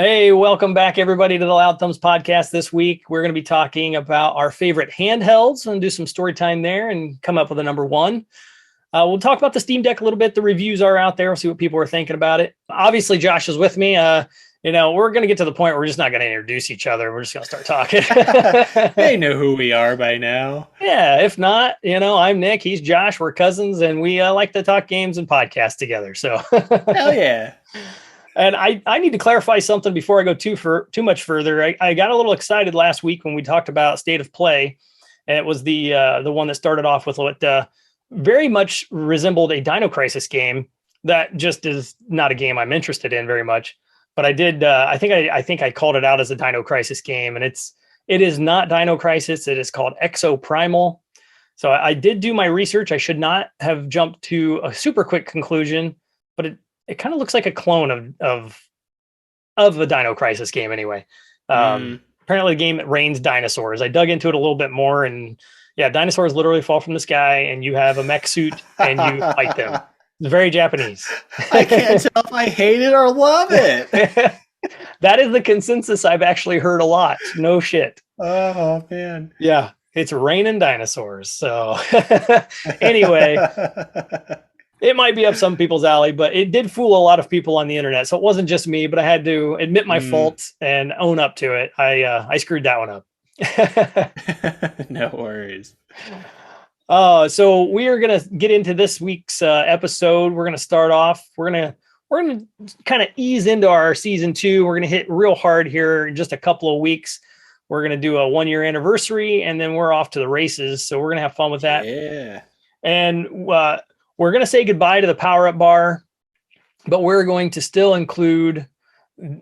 Hey, welcome back, everybody, to the Loud Thumbs podcast. This week, we're going to be talking about our favorite handhelds and do some story time there and come up with a number one. We'll talk about the Steam Deck a little bit. The reviews are out there. We'll see what people are thinking about it. Obviously, Josh is with me. We're going to get to the point where we're just not going to introduce each other. We're just going to start talking. They know who we are by now. Yeah, if not, I'm Nick. He's Josh. We're cousins, and we like to talk games and podcasts together. So, hell yeah. And I need to clarify something before I go too much further. I got a little excited last week when we talked about State of Play, and it was the one that started off with what very much resembled a Dino Crisis game. That just is not a game I'm interested in very much. But I did. I think I called it out as a Dino Crisis game, and it is not Dino Crisis. It is called Exoprimal. So I did do my research. I should not have jumped to a super quick conclusion, but it kind of looks like a clone of the Dino Crisis game anyway. Apparently the game rains dinosaurs. I dug into it a little bit more, and yeah, dinosaurs literally fall from the sky and you have a mech suit and you fight them. It's very Japanese. I can't tell if I hate it or love it. That is the consensus I've actually heard a lot. No shit. Oh, man. Yeah, it's raining dinosaurs. So anyway, it might be up some people's alley, but it did fool a lot of people on the internet. So it wasn't just me, but I had to admit my fault and own up to it. I screwed that one up. No worries. So we are going to get into this week's episode. We're going to start off. We're going to kind of ease into our season 2. We're going to hit real hard here in just a couple of weeks. We're going to do a 1-year anniversary, and then we're off to the races. So we're going to have fun with that. Yeah. And we're going to say goodbye to the power-up bar, but we're going to still include we're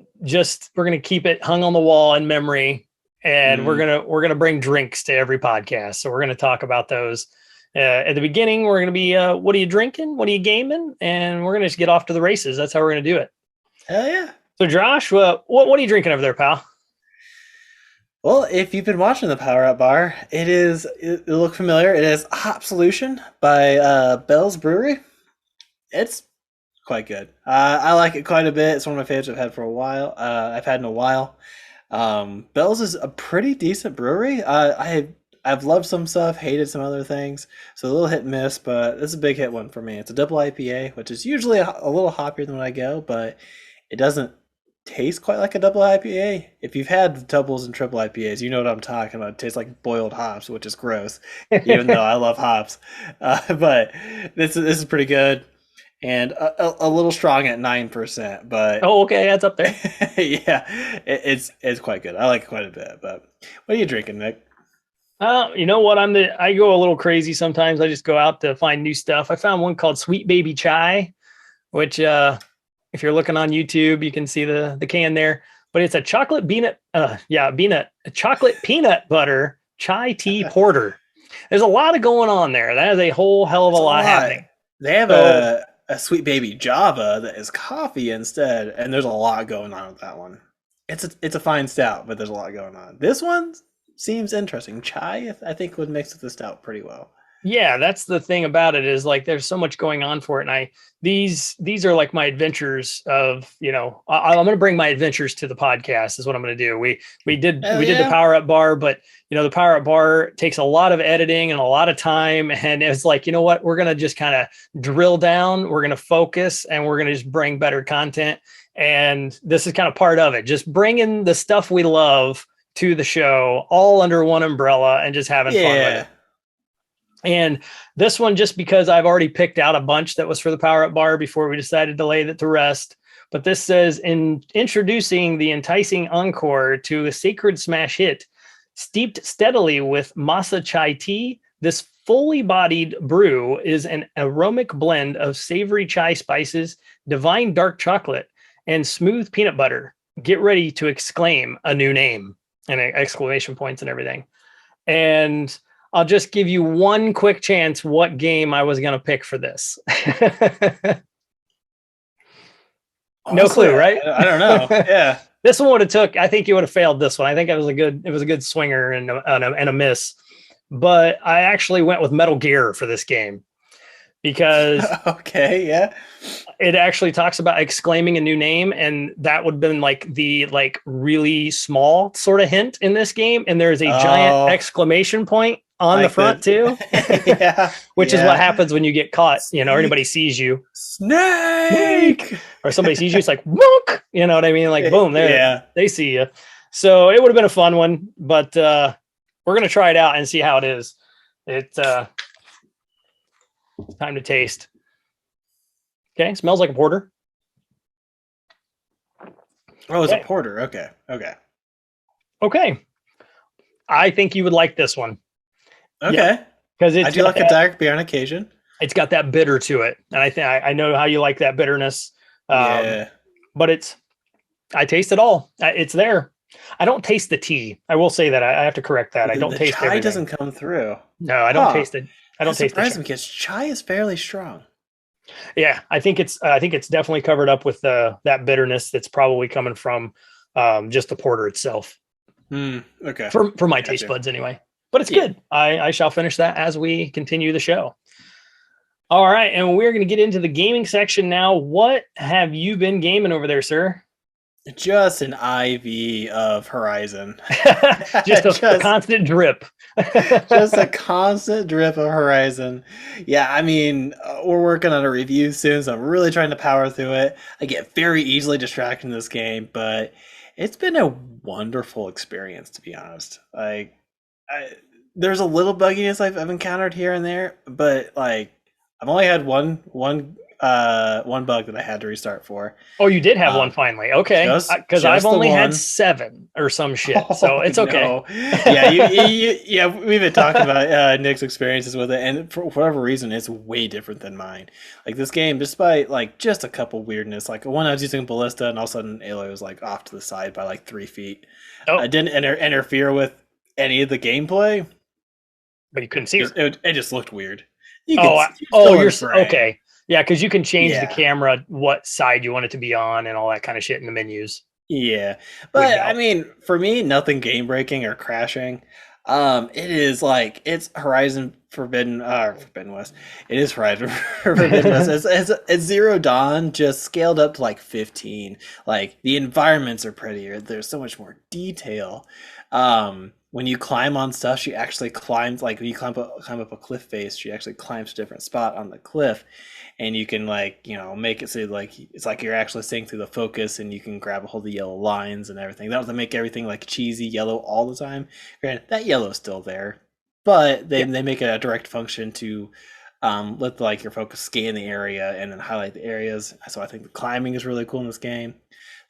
going to keep it hung on the wall in memory. And we're going to bring drinks to every podcast. So we're going to talk about those at the beginning. We're going to be, what are you drinking? What are you gaming? And we're going to just get off to the races. That's how we're going to do it. Hell yeah. So Josh, what are you drinking over there, pal? Well, if you've been watching the Power Up Bar, it look familiar. It is Hop Solution by Bell's Brewery. It's quite good. I like it quite a bit. It's one of my favorites I've had for a while. I've had in a while. Bell's is a pretty decent brewery. I've loved some stuff, hated some other things. So a little hit and miss, but this is a big hit one for me. It's a double IPA, which is usually a little hoppier than when I go, but it doesn't taste quite like a double IPA. If you've had doubles and triple IPAs, you know what I'm talking about. It tastes like boiled hops, which is gross, even though I love hops. But this is pretty good. And a little strong at 9%, but okay, that's up there. Yeah, it's quite good. I like it quite a bit. But what are you drinking, Nick? You know what? I go a little crazy sometimes. I just go out to find new stuff. I found one called Sweet Baby Chai, which if you're looking on YouTube, you can see the can there. But it's a chocolate chocolate peanut butter chai tea porter. There's a lot of going on there. That is a whole hell of a lot happening. They have a Sweet Baby Java that is coffee instead, and there's a lot going on with that one. It's a fine stout, but there's a lot going on. This one seems interesting. Chai, I think, would mix with the stout pretty well. Yeah, that's the thing about it is like there's so much going on for it, and these are like my adventures of I'm going to bring my adventures to the podcast is what I'm going to do. We did the Power Up Bar, but the Power Up Bar takes a lot of editing and a lot of time, and it's like what, we're going to just kind of drill down, we're going to focus, and we're going to just bring better content, and this is kind of part of it, just bringing the stuff we love to the show all under one umbrella and just having fun with it. And this one, just because I've already picked out a bunch that was for the Power Up Bar before we decided to lay it to rest. But this says, in introducing the enticing encore to a sacred smash hit, steeped steadily with masa chai tea, this fully bodied brew is an aromatic blend of savory chai spices, divine dark chocolate, and smooth peanut butter. Get ready to exclaim a new name, and exclamation points and everything. And I'll just give you one quick chance what game I was going to pick for this. No clue, right? I don't know. Yeah. This one would have I think you would have failed this one. I think it was a good swinger and a miss. But I actually went with Metal Gear for this game. because Okay, yeah. it actually talks about exclaiming a new name, and that would have been like the like really small sort of hint in this game. And there's a giant Oh, exclamation point on the like front too, yeah, which is what yeah. happens when you get caught. You know, anybody Snake, sees you, snake. Snake, or somebody sees you, it's like, Mook! You know what I mean? Like, boom, there Yeah. they see you. So it would have been a fun one, but we're gonna try it out and see how it is. It's time to taste. Okay, smells like a porter. Oh, it's Okay. a porter. Okay, okay, Okay. I think you would like this one. okay. Because I do like a dark beer on occasion. it's got that bitter to it, and I think I know how you like that bitterness. Yeah. But I taste it all. It's there. I don't taste the tea. I will say that I have to correct that. I don't The taste chai everything. doesn't come through. No, I don't Huh. taste it. I don't That taste the surprised chai. me because chai is fairly strong. Yeah, I think it's definitely covered up with that bitterness that's probably coming from just the porter itself. Okay. For my Gotcha. taste buds anyway. But it's good. I shall finish that as we continue the show. All right, and we're going to get into the gaming section now. What have you been gaming over there, sir? Just an IV of Horizon. just a constant drip. Just a constant drip of Horizon. Yeah, I mean, we're working on a review soon, so I'm really trying to power through it. I get very easily distracted in this game, but it's been a wonderful experience, to be honest. Like, there's a little bugginess I've encountered here and there, but like, I've only had one bug that I had to restart for. Oh, you did have one finally. Okay. Because I've only had 7 or some shit. So it's okay. No. Yeah, we've been talking about Nick's experiences with it, and for whatever reason, it's way different than mine. Like this game, despite like just a couple weirdness, like when I was using Ballista, and all of a sudden Aloy was like off to the side by like 3 feet. I didn't interfere with any of the gameplay, but you couldn't see her. It just looked weird. You're okay. Yeah, because you can change the camera, what side you want it to be on, and all that kind of shit in the menus. Yeah, but I mean, for me, nothing game breaking or crashing. It is like it's Horizon Forbidden West. It is Horizon Forbidden West. It's Zero Dawn, just scaled up to like 15. Like the environments are prettier. There's so much more detail. When you climb on stuff, she actually climbs, like when you climb up a cliff face, she actually climbs a different spot on the cliff, and you can like, you know, make it so like it's like you're actually seeing through the focus, and you can grab a hold of the yellow lines and everything. That doesn't make everything like cheesy yellow all the time. Granted, that yellow's still there, but they make it a direct function to let like your focus scan the area and then highlight the areas. So I think the climbing is really cool in this game.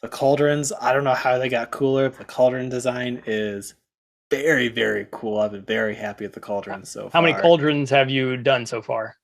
The cauldrons, I don't know how they got cooler, but the cauldron design is very, very cool. I've been very happy with the cauldrons so far. How many cauldrons have you done so far?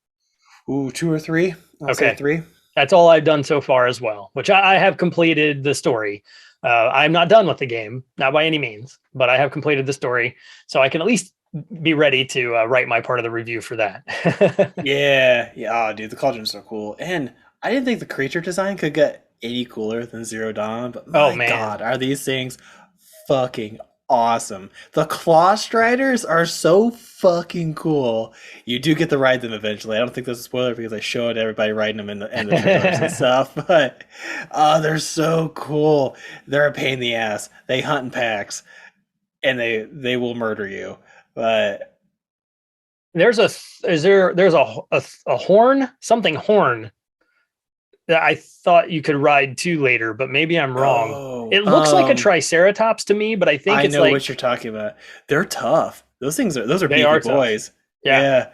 Ooh, 2 or 3. I'll say 3. That's all I've done so far as well, which I have completed the story. I'm not done with the game, not by any means, but I have completed the story. So I can at least be ready to write my part of the review for that. Yeah. Oh, dude, the cauldrons are cool. And I didn't think the creature design could get any cooler than Zero Dawn, but my God, are these things fucking awesome. The claw striders are so fucking cool. You do get to ride them eventually. I don't think that's a spoiler because I showed everybody riding them in the trailers and stuff, but they're so cool. They're a pain in the ass. They hunt in packs and they will murder you. But there's a horn, something horn that I thought you could ride to later, but maybe I'm wrong. It looks like a triceratops to me, but I think it's like, what you're talking about. They're tough. Those are beefy boys. Yeah.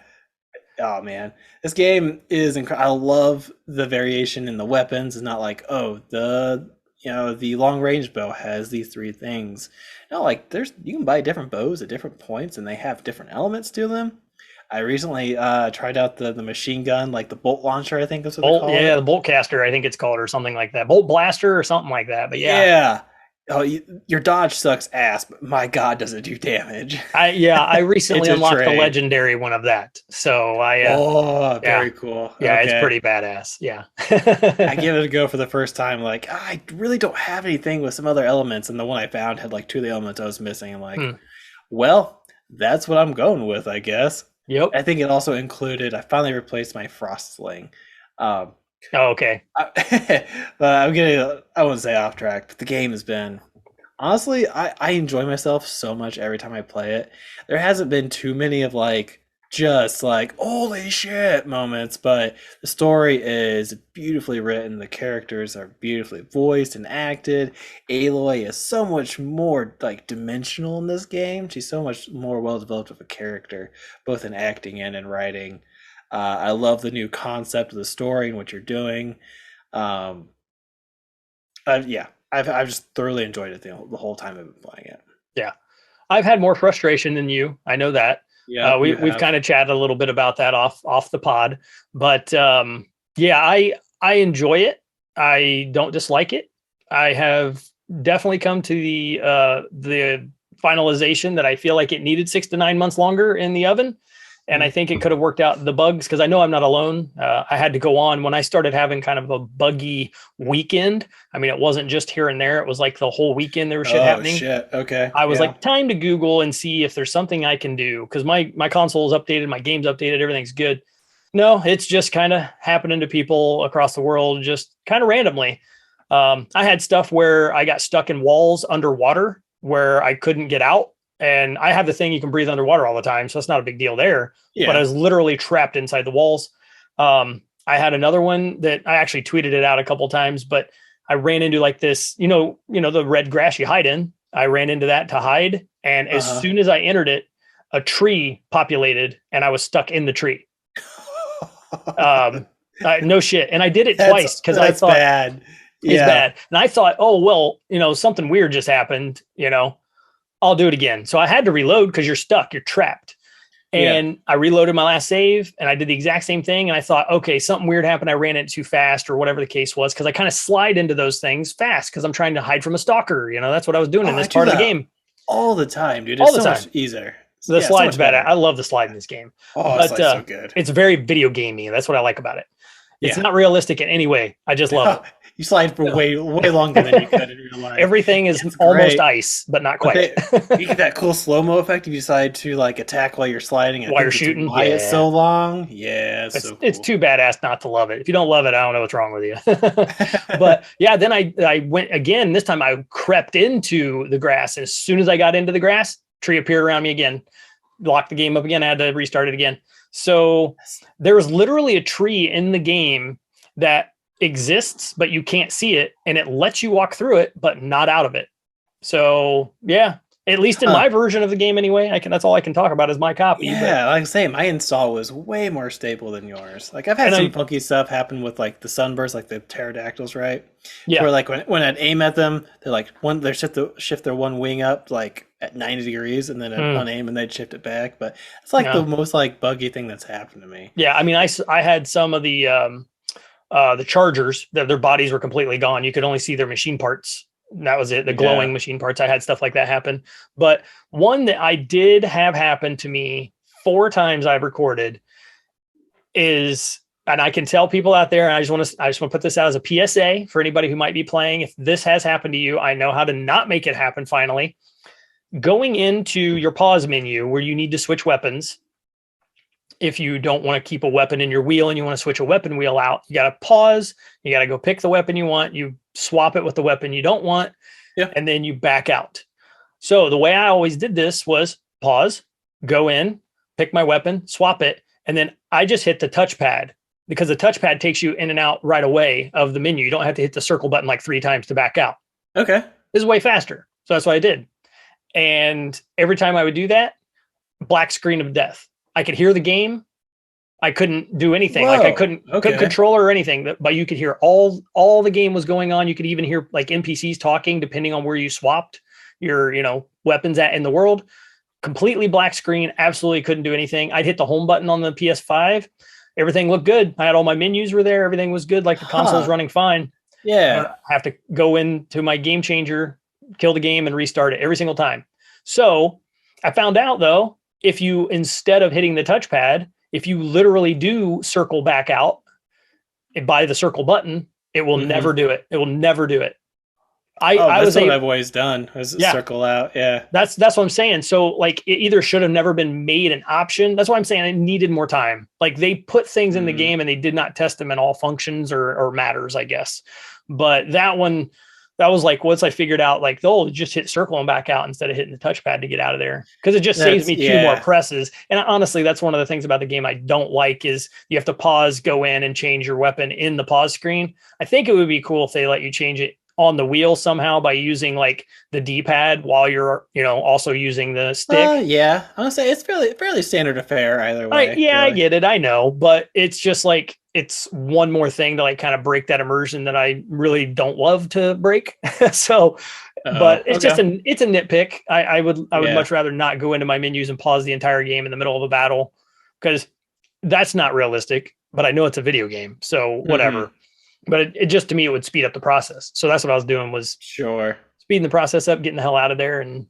Oh man, this game is incredible. I love the variation in the weapons. It's not like, oh, the long range bow has these 3 things. No, like you can buy different bows at different points, and they have different elements to them. I recently tried out the machine gun, like the bolt launcher, I think that's what they call it. Yeah, the bolt caster, I think it's called, or something like that. Bolt blaster or something like that. But yeah. Oh, your dodge sucks ass, but my God, does it do damage? I recently unlocked the legendary one of that. So very cool. Yeah, okay. It's pretty badass. Yeah. I give it a go for the first time. Like, I really don't have anything with some other elements, and the one I found had like 2 of the elements I was missing. I'm like, well, that's what I'm going with, I guess. Yep. I think it also included. I finally replaced my frost sling. Um, Oh, okay. but I'm getting. I wouldn't say off track, but the game has been. Honestly, I enjoy myself so much every time I play it. There hasn't been too many of like just like holy shit moments, but the story is beautifully written. The characters are beautifully voiced and acted. Aloy is so much more like dimensional in this game. She's so much more well developed of a character, both in acting and in writing. I love the new concept of the story and what you're doing. Um, yeah, I've just thoroughly enjoyed it the whole time I've been playing it. Yeah. I've had more frustration than you. I know that. Yeah, We've kind of chatted a little bit about that off the pod, but yeah, I enjoy it. I don't dislike it. I have definitely come to the finalization that I feel like it needed 6 to 9 months longer in the oven. And I think it could have worked out the bugs because I know I'm not alone. I had to go on when I started having kind of a buggy weekend. I mean, it wasn't just here and there. It was like the whole weekend there was shit happening. Shit. Okay. I was Yeah. like, time to Google and see if there's something I can do because my console is updated, my game's updated, everything's good. No, it's just kind of happening to people across the world, just kind of randomly. I had stuff where I got stuck in walls underwater where I couldn't get out. And I have the thing you can breathe underwater all the time, so that's not a big deal there. Yeah. But I was literally trapped inside the walls. I had another one that I actually tweeted it out a couple times, but I ran into like this, the red grass you hide in. I ran into that to hide, and as soon as I entered it, a tree populated, and I was stuck in the tree. No shit, and I did it twice because I thought bad. It's bad, and I thought, oh well, something weird just happened. I'll do it again. So I had to reload because you're stuck, you're trapped. And I reloaded my last save and I did the exact same thing. And I thought, okay, something weird happened. I ran it too fast or whatever the case was. Cause I kind of slide into those things fast because I'm trying to hide from a stalker. That's what I was doing in this part of the game. All the time, dude. It's all the time. Much easier. The slide's bad. I love the slide in this game. Oh, but, so good. It's very video gamey. That's what I like about it. It's not realistic in any way. I just love it. You slide for way longer than you could in real life. Everything is almost ice, but not quite. You get that cool slow-mo effect if you decide to like attack while you're sliding and while you're shooting. Why it's so long. Yeah, it's so cool. It's too badass not to love it. If you don't love it, I don't know what's wrong with you. But yeah, then I went again. This time I crept into the grass. As soon as I got into the grass, tree appeared around me again. Locked the game up again. I had to restart it again. So there was literally a tree in the game that exists, but you can't see it, and it lets you walk through it, but not out of it. So yeah, at least in my version of the game anyway, that's all I can talk about is my copy. Yeah, like I say, my install was way more stable than yours. Like I've had some funky stuff happen with like the sunbursts, like the pterodactyls, right? Yeah. Where like when I'd aim at them, they're like they shift their one wing up like at 90 degrees, and then on aim and they'd shift it back. But it's like the most like buggy thing that's happened to me. Yeah, I mean, I had some of the chargers, their bodies were completely gone. You could only see their machine parts. That was it. The glowing machine parts. I had stuff like that happen. But one that I did have happen to me 4 times I've recorded is, and I can tell people out there, and I just want to put this out as a PSA for anybody who might be playing. If this has happened to you, I know how to not make it happen finally. Going into your pause menu where you need to switch weapons. If you don't want to keep a weapon in your wheel and you want to switch a weapon wheel out, you got to pause. You got to go pick the weapon you want. You swap it with the weapon you don't want, and then you back out. So the way I always did this was pause, go in, pick my weapon, swap it, and then I just hit the touchpad because the touchpad takes you in and out right away of the menu. You don't have to hit the circle button like 3 times to back out. Okay. This is way faster. So that's what I did. And every time I would do that, black screen of death. I could hear the game. I couldn't do anything. Whoa, like I couldn't control or anything, but you could hear all the game was going on. You could even hear like NPCs talking depending on where you swapped your, weapons at in the world. Completely black screen. Absolutely couldn't do anything. I'd hit the home button on the PS5. Everything looked good. I had all my menus were there. Everything was good. Like the console's running fine. Yeah. I have to go into my game changer, kill the game and restart it every single time. So I found out though, if you, instead of hitting the touchpad, if you literally do circle back out by the circle button, it will never do it. It will never do it. I that's was what able, I've always done. Is yeah, circle out. Yeah. that's what I'm saying. So like it either should have never been made an option. That's why I'm saying it needed more time. Like they put things in the game and they did not test them in all functions or matters, I guess. But that one, that was like once I figured out like, oh, just hit circle and back out instead of hitting the touchpad to get out of there, because it just saves me two more presses. And honestly, that's one of the things about the game I don't like is you have to pause, go in, and change your weapon in the pause screen. I think it would be cool if they let you change it on the wheel somehow by using like the D-pad while you're, also using the stick. Yeah. I'm gonna say it's fairly standard affair either way. Yeah, really. I get it. I know, but it's just like it's one more thing to like kind of break that immersion that I really don't love to break. So, but it's just it's a nitpick. I would much rather not go into my menus and pause the entire game in the middle of a battle, because that's not realistic. But I know it's a video game, so whatever. But it just, to me, it would speed up the process. So that's what I was doing, was speeding the process up, getting the hell out of there, and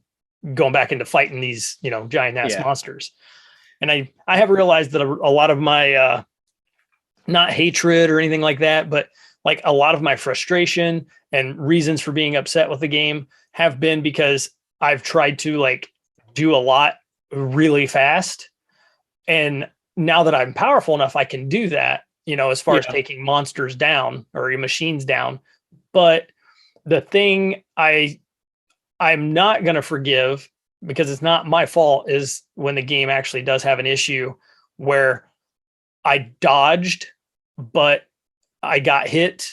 going back into fighting these, giant ass monsters. And I have realized that a lot of my, not hatred or anything like that, but like a lot of my frustration and reasons for being upset with the game have been because I've tried to like do a lot really fast. And now that I'm powerful enough, I can do that, as far as taking monsters down or your machines down. But the thing I'm not going to forgive, because it's not my fault, is when the game actually does have an issue where I dodged, but I got hit,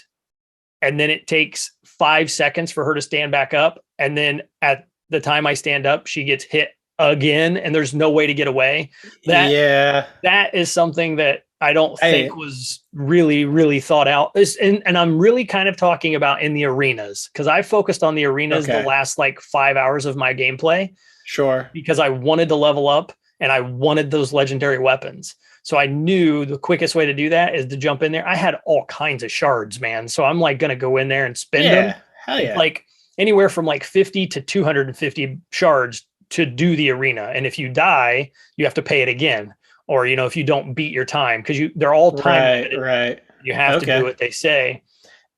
and then it takes 5 seconds for her to stand back up. And then at the time I stand up, she gets hit again, and there's no way to get away. That is something that I don't think was really, really thought out. And I'm really kind of talking about in the arenas, because I focused on the arenas the last like 5 hours of my gameplay. Sure. Because I wanted to level up and I wanted those legendary weapons. So I knew the quickest way to do that is to jump in there. I had all kinds of shards, man. So I'm like going to go in there and spend them. Hell yeah. Like anywhere from like 50 to 250 shards to do the arena. And if you die, you have to pay it again. Or, if you don't beat your time, because they're all time limited. Right. You have to do what they say.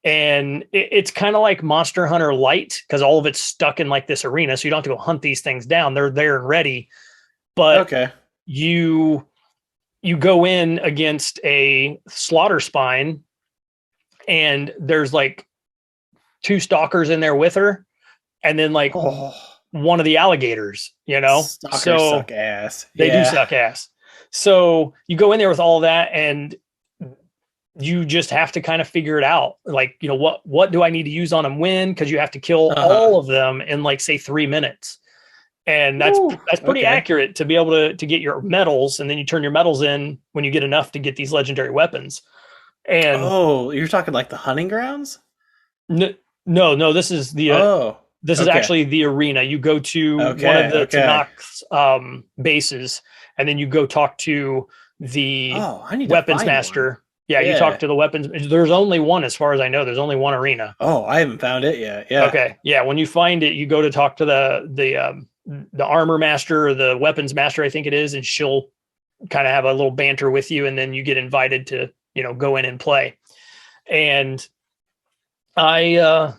And it's kind of like Monster Hunter Light, because all of it's stuck in like this arena. So you don't have to go hunt these things down. They're there and ready. But you go in against a slaughter spine, and there's like 2 stalkers in there with her. And then like one of the alligators, Stalkers suck ass. They do suck ass. So you go in there with all that, and you just have to kind of figure it out. Like, what do I need to use on them when? Because you have to kill all of them in like, say, 3 minutes. And that's pretty accurate to be able to get your medals. And then you turn your medals in when you get enough to get these legendary weapons. And you're talking like the hunting grounds? No, this is the this is actually the arena. You go to one of the Tunic bases, and then you go talk to the weapons master. One. Yeah, you talk to the weapons. There's only one, as far as I know. There's only one arena. Oh, I haven't found it yet. Yeah. Okay. Yeah. When you find it, you go to talk to the armor master, or the weapons master, I think it is, and she'll kind of have a little banter with you, and then you get invited to go in and play. And I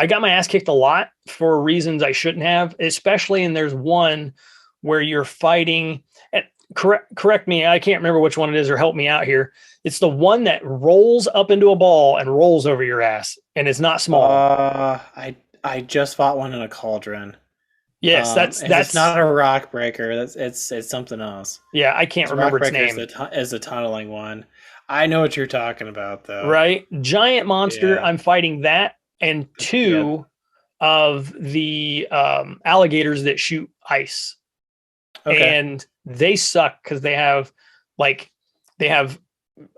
got my ass kicked a lot for reasons I shouldn't have, especially. And there's one where you're fighting, and correct me, I can't remember which one it is, or help me out here. It's the one that rolls up into a ball and rolls over your ass, and it's not small. I just fought one in a cauldron. Yes, that's not a rock breaker. It's something else. Yeah, I can't remember its name. Is the tunneling one. I know what you're talking about, though. Right, giant monster. I'm fighting that, and 2 of the alligators that shoot ice, and they suck because they have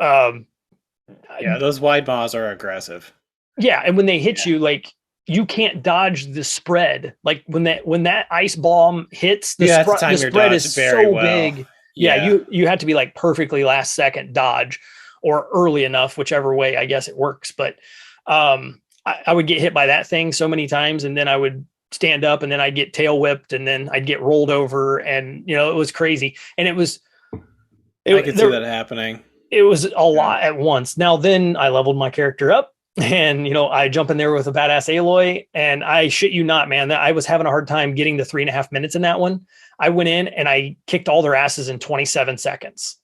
those wide maws are aggressive. Yeah, and when they hit you, like, you can't dodge the spread. Like when that ice bomb hits, the spread is so big. Yeah, you have to be like perfectly last second dodge, or early enough, whichever way I guess it works. But I would get hit by that thing so many times, and then I would stand up, and then I'd get tail whipped, and then I'd get rolled over, and it was crazy. And I could see that happening. It was a lot at once. Now then I leveled my character up, And, I jump in there with a badass Aloy, and I shit you not, man, that I was having a hard time getting the 3.5 minutes in that one. I went in and I kicked all their asses in 27 seconds.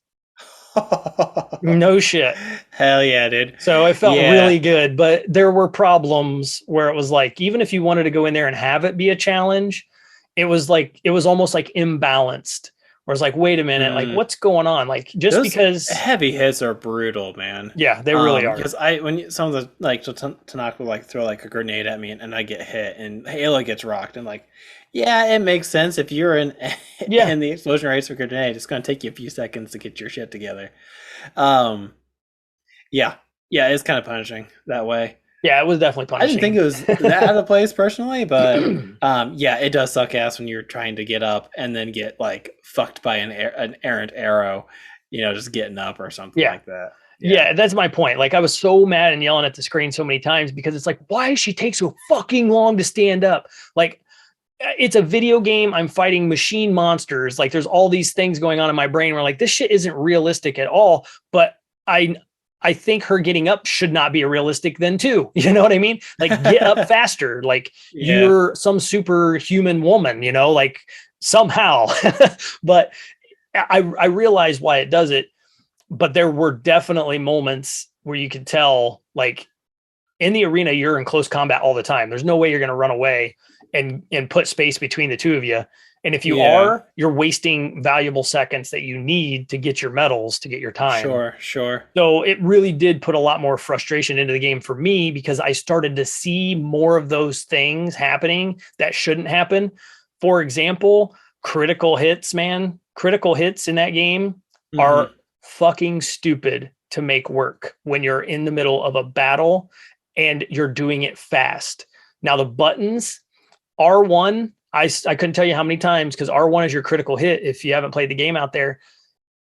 No shit. Hell yeah, dude. So it felt Yeah. really good, but there were problems where it was like, even if you wanted to go in there and have it be a challenge, it was almost like imbalanced. Where it's like, wait a minute, like what's going on? Like just Those because heavy hits are brutal, man. Yeah, they really are. Because some of the like Tunic will like throw like a grenade at me and I get hit and Halo gets rocked and like, yeah, it makes sense if you're in in the explosion rates for grenade, it's gonna take you a few seconds to get your shit together. Yeah, it's kind of punishing that way. Yeah, it was definitely punishing. I didn't think it was that out of place personally, but yeah, it does suck ass when you're trying to get up and then get like fucked by an errant arrow, just getting up or something like that. Yeah, that's my point. Like I was so mad and yelling at the screen so many times because it's like, why she takes so fucking long to stand up? Like it's a video game. I'm fighting machine monsters. Like there's all these things going on in my brain where like this shit isn't realistic at all. But I think her getting up should not be realistic then too. You know what I mean? Like get up faster. Like you're some superhuman woman, like somehow. But I realize why it does it. But there were definitely moments where you could tell, like in the arena, you're in close combat all the time. There's no way you're going to run away and put space between the two of you. And if you are, you're wasting valuable seconds that you need to get your medals, to get your time. Sure. So it really did put a lot more frustration into the game for me because I started to see more of those things happening that shouldn't happen. For example, critical hits, man. Critical hits in that game are fucking stupid to make work when you're in the middle of a battle and you're doing it fast. Now the buttons, R1, I couldn't tell you how many times, because R1 is your critical hit if you haven't played the game out there.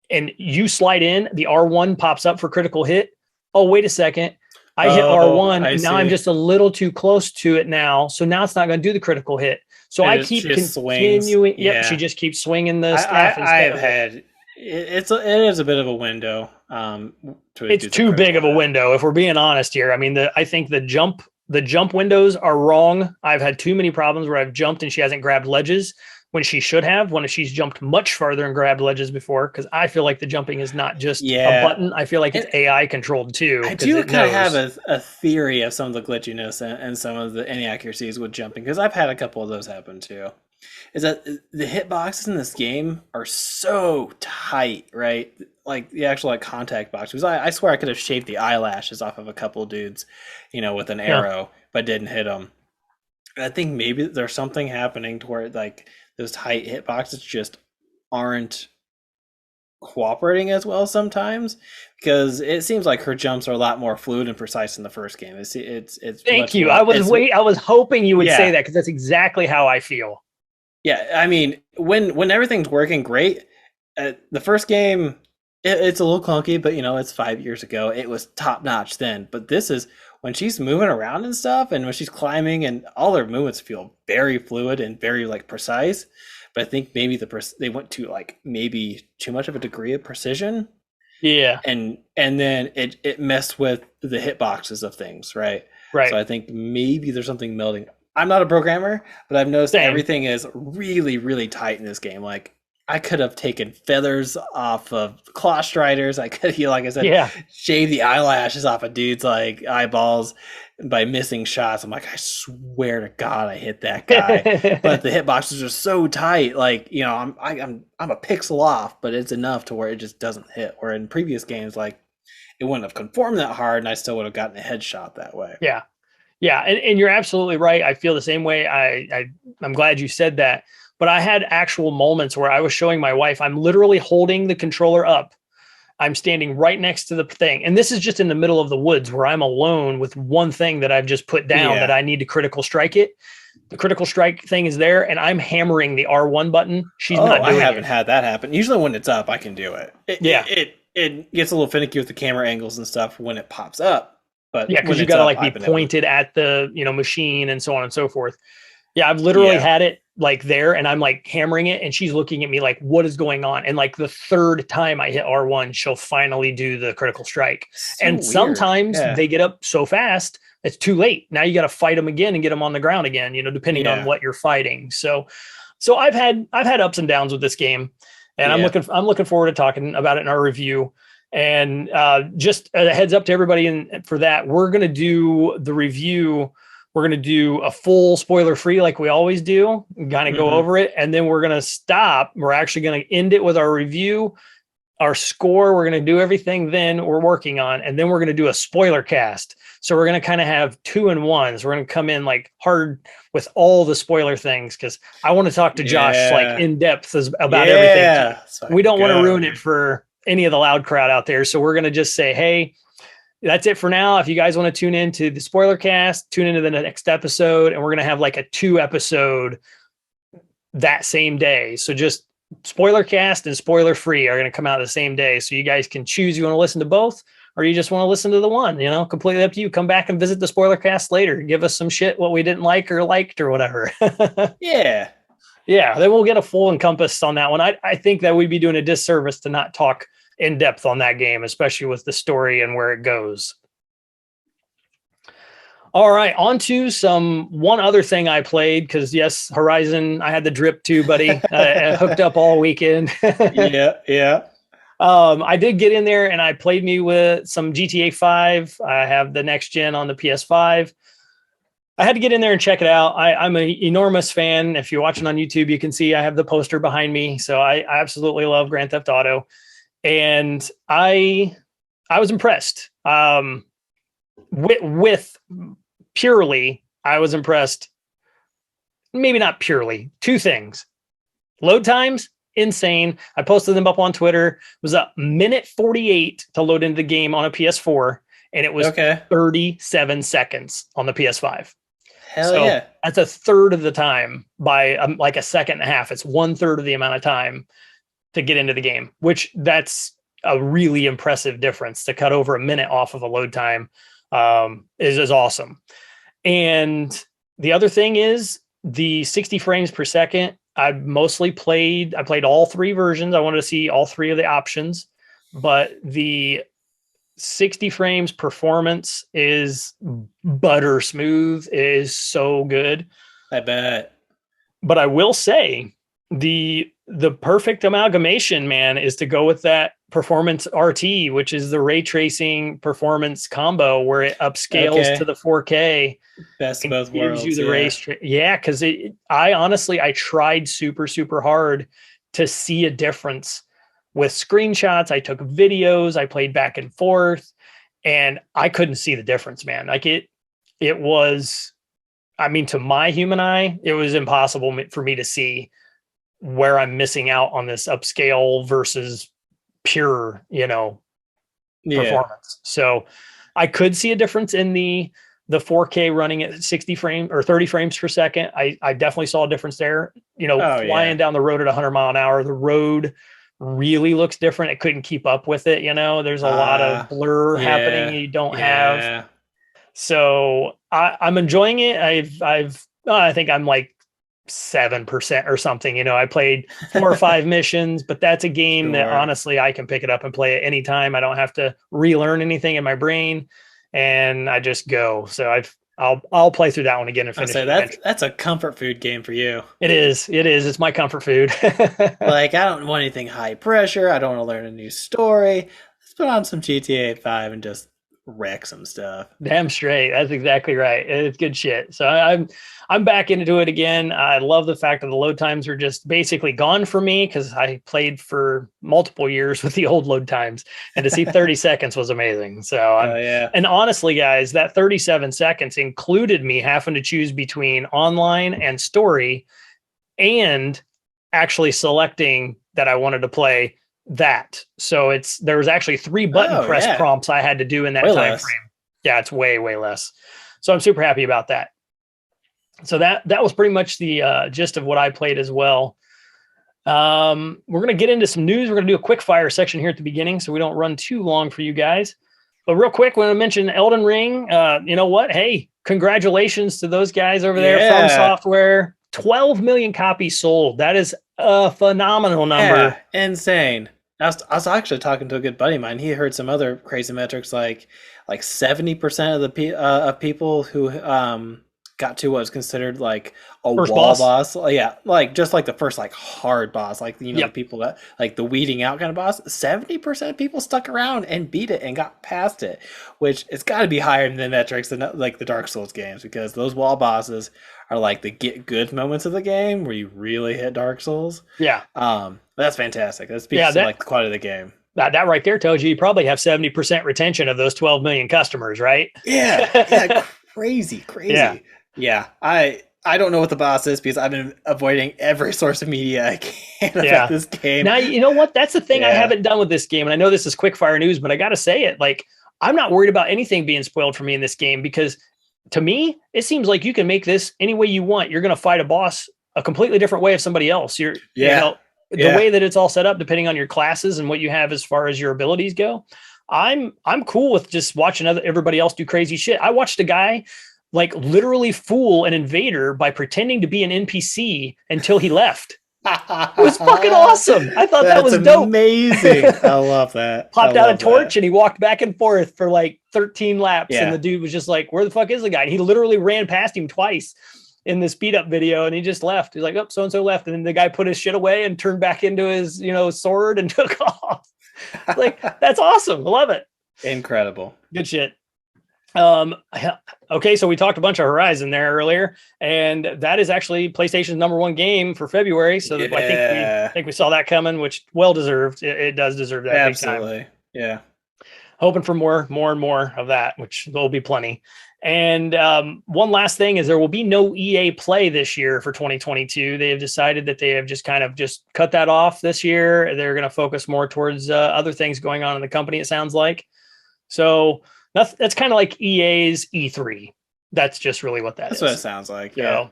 And you slide in, the R1 pops up for critical hit. Oh, wait a second. I hit R1, and now I'm just a little too close to it now. So now it's not going to do the critical hit. So I keep continuing. Yep, she just keeps swinging the staff. It is a bit of a window. It's too big of a window, if we're being honest here. I mean, I think the jump windows are wrong. I've had too many problems where I've jumped and she hasn't grabbed ledges when she should have, when she's jumped much farther and grabbed ledges before. Because I feel like the jumping is not just a button. I feel like it's AI controlled too. I do kind of have a theory of some of the glitchiness and some of the inaccuracies with jumping, because I've had a couple of those happen too. Is that the hitboxes in this game are so tight, right? Like the actual contact box. Because I swear I could have shaved the eyelashes off of a couple of dudes, with an arrow, but didn't hit them. And I think maybe there's something happening to where like those tight hitboxes just aren't cooperating as well sometimes, because it seems like her jumps are a lot more fluid and precise in the first game. It's Thank you. I was hoping you would say that, because that's exactly how I feel. Yeah, I mean, when everything's working great, the first game, it's a little clunky, but it's 5 years ago. It was top notch then. But this is when she's moving around and stuff, and when she's climbing, and all her movements feel very fluid and very precise. But I think maybe they went to maybe too much of a degree of precision. Yeah, and then it messed with the hitboxes of things, right? Right. So I think maybe there's something melding. I'm not a programmer, but I've noticed everything is really, really tight in this game. Like I could have taken feathers off of Claw Striders. I could, like I said, shave the eyelashes off of dudes' eyeballs by missing shots. I'm like, I swear to God, I hit that guy. But the hitboxes are so tight. Like, I'm a pixel off, but it's enough to where it just doesn't hit. Where in previous games, it wouldn't have conformed that hard, and I still would have gotten a headshot that way. Yeah. Yeah, and you're absolutely right. I feel the same way. I'm glad you said that. But I had actual moments where I was showing my wife, I'm literally holding the controller up. I'm standing right next to the thing. And this is just in the middle of the woods where I'm alone with one thing that I've just put down that I need to critical strike it. The critical strike thing is there, and I'm hammering the R1 button. She's not doing it. I haven't had that happen. Usually when it's up, I can do it. It gets a little finicky with the camera angles and stuff when it pops up. But yeah, because you got to be pointed at the machine and so on and so forth. Yeah, I've literally had it like there and I'm like hammering it and she's looking at me like, what is going on? And like the third time I hit R1, she'll finally do the critical strike. So and weird. sometimes they get up so fast, it's too late. Now you got to fight them again and get them on the ground again, depending on what you're fighting. So I've had ups and downs with this game, and I'm looking forward to talking about it in our review. And just a heads up to everybody for that, we're going to do the review. We're going to do a full spoiler free, like we always do, kind of go over it. And then we're going to stop. We're actually going to end it with our review, our score. We're going to do everything then we're working on. And then we're going to do a spoiler cast. So we're going to kind of have 2-in-1s. We're going to come in like hard with all the spoiler things, because I want to talk to Josh like in depth about everything. So we don't want to ruin it for any of the loud crowd out there. So we're going to just say, hey, that's it for now. If you guys want to tune into the spoiler cast, tune into the next episode, and we're going to have like a 2-episode that same day. So just spoiler cast and spoiler free are going to come out the same day. So you guys can choose. You want to listen to both, or you just want to listen to the one, completely up to you. Come back and visit the spoiler cast later. Give us some shit, what we didn't like or liked or whatever. Yeah. Then we'll get a full encompass on that one. I think that we'd be doing a disservice to not talk in depth on that game, especially with the story and where it goes. All right, on to one other thing I played, because yes, Horizon, I had the drip too, buddy. I hooked up all weekend. Yeah. I did get in there and I played me with some GTA 5. I have the next gen on the PS5. I had to get in there and check it out. I'm an enormous fan. If you're watching on YouTube, you can see I have the poster behind me. So I absolutely love Grand Theft Auto. And I was impressed. With purely, I was impressed. Maybe not purely. 2 things. Load times, insane. I posted them up on Twitter. It was a minute 48 to load into the game on a PS4, and it was 37 seconds on the PS5. Hell yeah. That's a third of the time by like a second and a half. It's 1/3 of the amount of time to get into the game, which that's a really impressive difference. To cut over a minute off of a load time is awesome. And the other thing is the 60 frames per second. I played all 3 versions. I wanted to see all 3 of the options, but the 60 frames performance is butter smooth. It is so good. I bet. But I will say the perfect amalgamation, man, is to go with that performance RT, which is the ray tracing performance combo where it upscales to the 4K. Best of both worlds. Gives you the ray because I tried super, super hard to see a difference with screenshots. I took videos, I played back and forth, and I couldn't see the difference, man. Like it was, to my human eye, it was impossible for me to see where I'm missing out on this upscale versus pure, performance. So I could see a difference in the 4K running at 60 frames or 30 frames per second. I definitely saw a difference there. Flying down the road at 100 mile an hour, the road really looks different. It couldn't keep up with it. There's a lot of blur happening you don't have. So I'm enjoying it. I think I'm like 7% or something. I played 4 or 5 missions, but that's a game that honestly I can pick it up and play it anytime. I don't have to relearn anything in my brain, and I just go. So I'll play through that one again and finish it. That's a comfort food game for you. It is. It's my comfort food. Like, I don't want anything high pressure. I don't want to learn a new story. Let's put on some GTA 5 and just wreck some stuff. Damn straight. That's exactly right. It's good shit. So I'm back into it again. I love the fact that the load times are just basically gone for me, because I played for multiple years with the old load times, and to see 30 seconds was amazing. So and honestly, guys, that 37 seconds included me having to choose between online and story, and actually selecting that I wanted to play that. So there was actually 3 button press prompts I had to do in that time frame. Yeah, it's way, way less. So I'm super happy about that. So that was pretty much the gist of what I played as well. We're going to get into some news. We're going to do a quick fire section here at the beginning, so we don't run too long for you guys. But real quick, when I mentioned Elden Ring, you know what? Hey, congratulations to those guys over there from Software. 12 million copies sold. That is a phenomenal number. Yeah, insane. I was actually talking to a good buddy of mine. He heard some other crazy metrics, like 70% of of people who got to what was considered like a First wall boss. boss. Yeah, like just like the first like hard boss, like the Yep. people that like the weeding out kind of boss. 70% of people stuck around and beat it and got past it, which it's got to be higher than the metrics than like the Dark Souls games, because those wall bosses are like the get good moments of the game where you really hit Dark Souls. Yeah. That's fantastic. That speaks to like the quality of the game. That right there tells you probably have 70% retention of those 12 million customers, right? Yeah, crazy. Yeah. I don't know what the boss is because I've been avoiding every source of media I can about this game. Now, you know what? That's the thing I haven't done with this game, and I know this is quick fire news, but I got to say it. Like, I'm not worried about anything being spoiled for me in this game, because to me, it seems like you can make this any way you want. You're going to fight a boss a completely different way of somebody else. You know, the way that it's all set up, depending on your classes and what you have as far as your abilities go. I'm cool with just watching everybody else do crazy shit. I watched a guy like literally fool an invader by pretending to be an NPC until he left. It was fucking awesome. I thought that was dope. Amazing. I love that. Popped out a torch and he walked back and forth for like 13 laps. And the dude was just like, where the fuck is the guy? And he literally ran past him twice in the speed up video, and he just left. He's like, oh, so-and-so left. And then the guy put his shit away and turned back into his, sword and took off. Like, that's awesome. I love it. Incredible. Good shit. Okay, so we talked a bunch of Horizon there earlier, and that is actually PlayStation's #1 game for February. So I think we saw that coming, which well deserved. It does deserve that. Absolutely. Big time. Yeah. Hoping for more and more of that, which there'll be plenty. And one last thing is there will be no EA Play this year for 2022. They have decided that they have just kind of just cut that off this year. They're going to focus more towards other things going on in the company, it sounds like. So that's kind of like EA's E3. That's just really what that is. That's what it sounds like. Yeah.